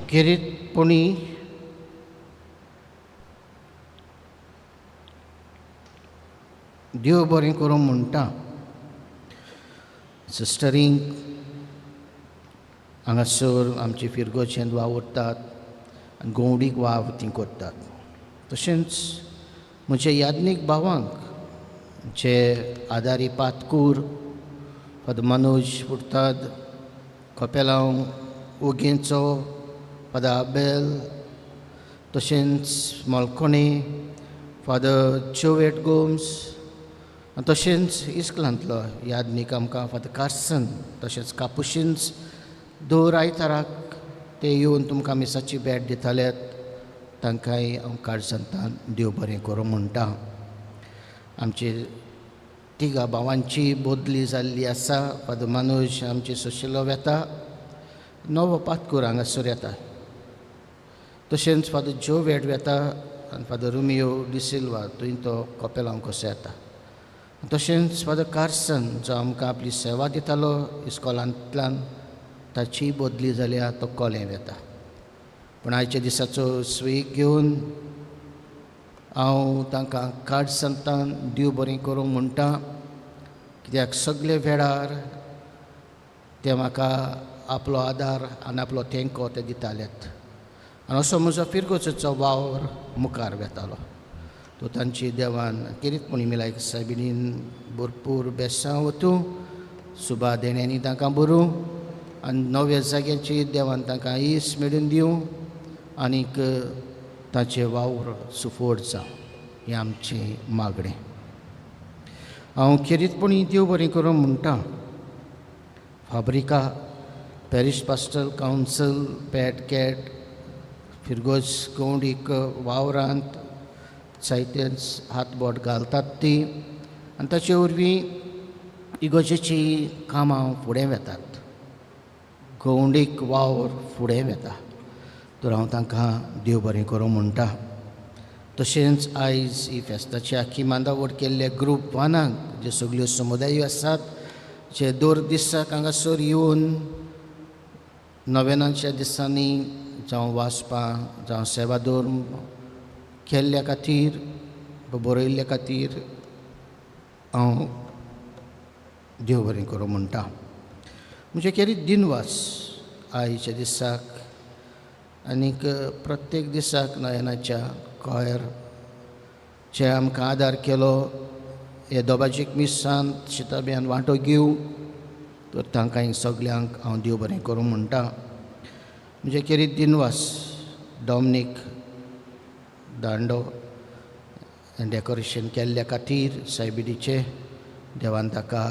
खेरीतपणी देव बरें करूं म्हणटा सिस्टरींक हांगासर आमचे फिरगोचेंत वावुरतात आनी गवडीक वाव ती करतात. तशेंच म्हज्या याज्ञीक भावांक जे आदारी पातकूर फादर मनोज पुर्ताद, कपेलांव ओगेंचो, फादर आबेल, तशेंच मोलकोणे, फादर चोवेट गोम्स, तशेंच इस्कलांतलो याज्ञीक आमकां फादर कार्सन, तशेंच कापुशीन्स दर आयताराक ते येवन तुमकां मिसाची भेट दितालेत, तांकांय हांव काळजांतल्यान देव बरें करूं म्हणटा. आमचे तिगा भावांची बदली जाल्ली आसा. फादर मनोज आमचे सोशिल्लो वेता, नवो पातकूर हांगासर येता. तशेंच फादर जोवेट वेता आनी फादर रोमियो डिसिल्वा थंय तो कपेलांव कसो येता. तशेंच फादर कार्सन जो आमकां आपली सेवा दितालो इस्कॉलांतल्यान, ताची बदली जाल्या तो कोलें वेता. पूण आयच्या दिसाचो स्वीक घेवन हांव तांकां काळजांतल्यान देव बरें करूं म्हणटा, कित्याक सगळे वेळार ते म्हाका आपलो आदार आनी आपलो तेंको ते दितालेत आनी असो म्हजो फिरगोचेचो वावर मुखार वेतालो. तो तांची देवान किरीतपणी मिलायक सायबिणीन भरपूर बेसां वतूं, सुबा देण्यांनी तांकां बरूं आनी नव्या जाग्याची देवान तांकां इस मेळून दिवं आनीक तांचें वावर सुफोड जावं हें आमचें मागणें. हांव खेरीतपणी देव बरें करूं म्हणटा. फाब्रिका, पॅरिश पास्टल कावन्सिल, पॅट कॅट, फिरगोज गवंडीक वावरांत जायतेच हातबोट घालतात ती, आनी ताचे वरवीं इगोजेची कामां फुडें वेतात. गवंडीक वावर फुडें वेता. तर हांव तांकां देव बरें करूं म्हणटा. तशेंच आयज ही फेस्ताची आख्खी मांदावळ केल्ले ग्रूप वानांक जे सगल्यो समुदायो आसात जे दर दिसाक हांगासर येवन नव्यानाच्या दिसांनी जावं वाचपां जावं सेवा धर्म केल्ल्या खातीर बरयल्ल्या खातीर हांव देव बरें करूं म्हणटा. म्हणजे खेरीत दिनवास आयच्या दिसाक आनीक प्रत्येक दिसाक नयनाच्या कॉयर जे आमकां आदार केलो हे दोबाजीक मिसांत शिताब्यान वांटो घेवं तर तांकां सगल्यांक हांव देव बरें करूं म्हणटा. म्हणजे खेरीत दिनवास डॉमनीक दांडो डेकोरेशन केल्ल्या खातीर सायबिडीचे देवान ताका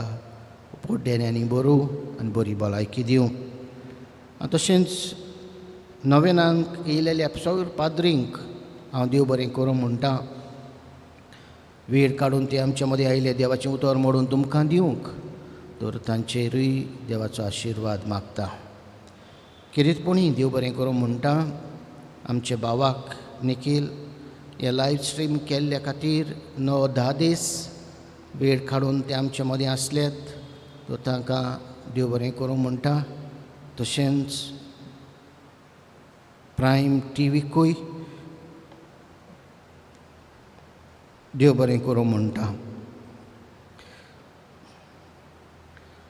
पोड्ड्यांनी बरो आनी बरी भलायकी दिवं. तशेंच नवेनांक येयलेल्या सगळ्या पाद्रींक हांव देव बरें करूं म्हणटा. वेळ काडून ते आमचे मदीं आयले देवाचें उतर मोडून तुमकां दिवंक तर तांचेरूय देवाचो आशिर्वाद मागता. खेरीतपणी देव बरें करूं म्हणटा. आमचे भावाक निखील हे लायव्ह स्ट्रीम केल्ल्या खातीर 9-10 दीस वेळ काडून ते आमचे मदीं आसलेत तर तांकां देव बरें करूं म्हणटा. तशेंच प्रायम टीव्हीकूय देव बरें करूं म्हणटा.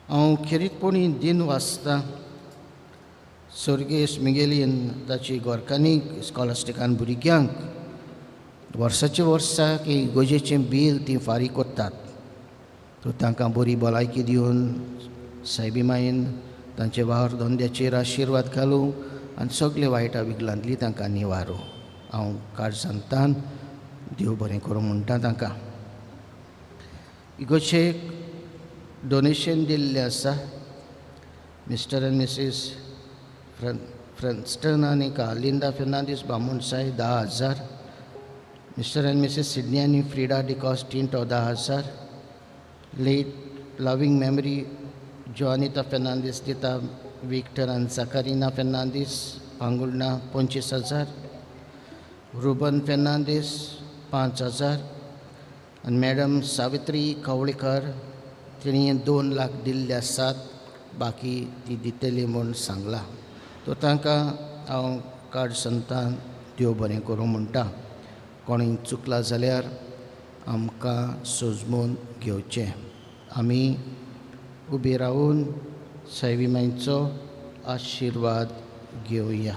हांव खेरीतपणी दिन वाचता सर्गेस मिगेलीन ताची गोरकानीक स्कॉलास्टिकान भुरग्यांक वर्साच्या वर्साक इगोजेचें बील ती फारीक करतात. तर तांकां बरी भलायकी दिवन सायबी मायेन तांचे वावर धंद्याचेर आशिर्वाद घालूं आनी सगळे वायटा विगलांतली तांकां निवारो. हांव काळजांतान देव बरें करूं म्हणटा तांकां. इगोजेक डोनेशन दिल्लें आसा. मिस्टर एंड मिसीस फ्रॅन्स्टन आनी लिंडा फेर्नांदीस बामणसाय 10,000. मिस्टर एंड मिसीस सिडनी आनी फ्रिडा डिकॉस्टिंटो 10,000. Late loving memory Joanita Fernandes दिता. विक्टर आनी जाकारिना फेर्नांदीस पांगुळना 25,000. रुबन फेर्नांदीस 5,000. आनी मॅडम सावित्री कवळेकर तिणी 2 लाख दिल्ले आसात. बाकी ती दितली म्हूण सांगला. तो तांकां हांव काळजांतान देव बरें करूं म्हणटा. कोणूय चुकला जाल्यार आमकां सोजमून घेवचें. आमी उबी रावून सायबी मांयचो आशिर्वाद घेवया.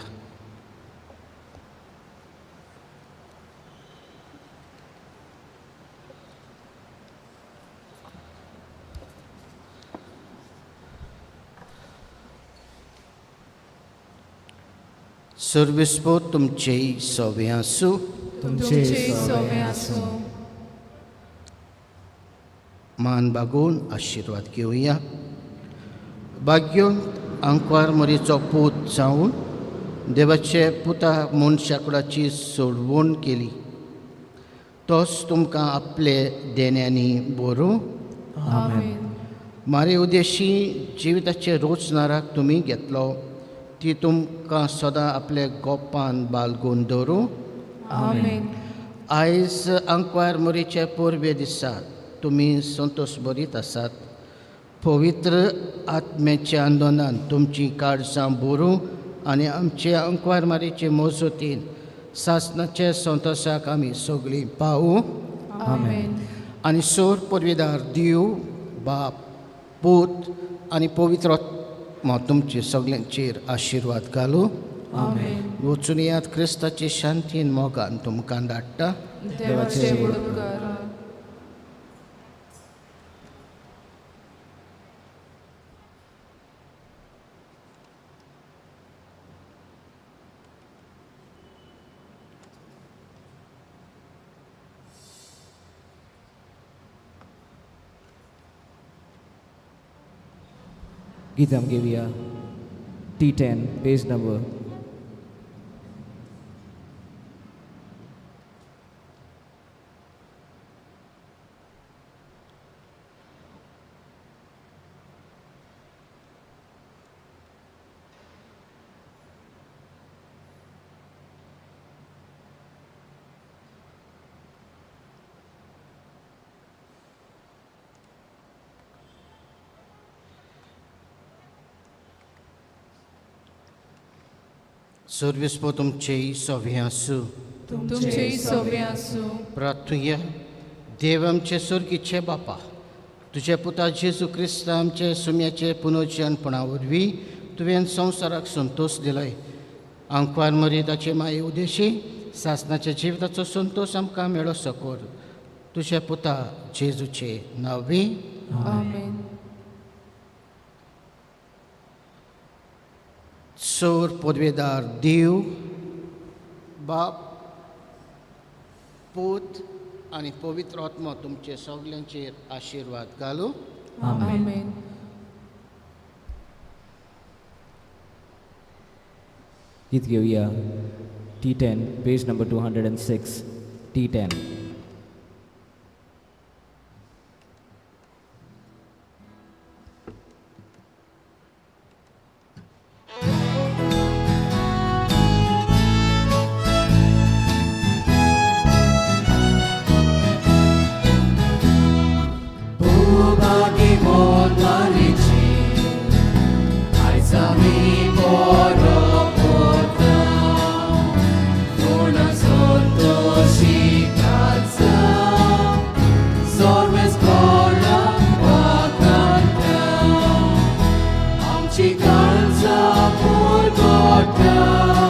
सर्वेस्पो तुमचे सवे आसूं. तुमचे सवे आसूं. मान बागोवन आशिर्वाद घेवया. भाग्योन आंकवार मरीचो पूत जावन देवाचे पुता मनशाकुडाची सोडवण केली. तोच तुमकां आपले देण्यांनी बरो. मारे उद्देशी जिविताचे रोजनाराक तुमी घेतलो ती तुमकां सदां आपले गोपान बालगून दवरूं. आयज आंकवार मरीचे पोरबे दिसात तुमी संतोश भरीत आसात. पवित्र आत्म्याच्या आंदोलनान तुमची काळजां भरूं आनी आमचे अंकवार मारीचे मोजतीन सासणाचे संतोशाक आमी सगळीं पावूं. आनी सोर पदवीदार दिव बाप पूत आनी पवित्र आत्मा तुमचे सगळ्यांचेर आशिर्वाद घालूं. वचून यात क्रिस्ताचे शांतीन मोगान तुमकां धाडटा. देवाचे गीत आमगे घेवया T10 पेज नंबर. Servispo तुमचेही सव्हे आसूं. तुमचेही सव्हे आसूं. प्रार्थुया. देव आमचे सर्गीचे बापा, तुझे पुता जेजू क्रिस्त आमचे सुम्याचे पुनर्जनपणा वरवीं तुवें संवसाराक संतोष दिलोय. आंकवार मरिदाचे माये उद्देशी सासनाच्या जिविताचो संतोष आमकां मेळो सकोर तुझे पुता जेजूचे नांवी. आमेन. सोर पदवेदार देव बाप पूत आनी पवित्र आत्मा तुमचे सगल्यांचेर आशिर्वाद घालूं. आमेन. गीत घेवया T10 page number 206. T10. Ubagi modlarici, aizami poro portam, Una sottoshikatsam, Sorves kolam vakantam, Amchi kanza purgotam.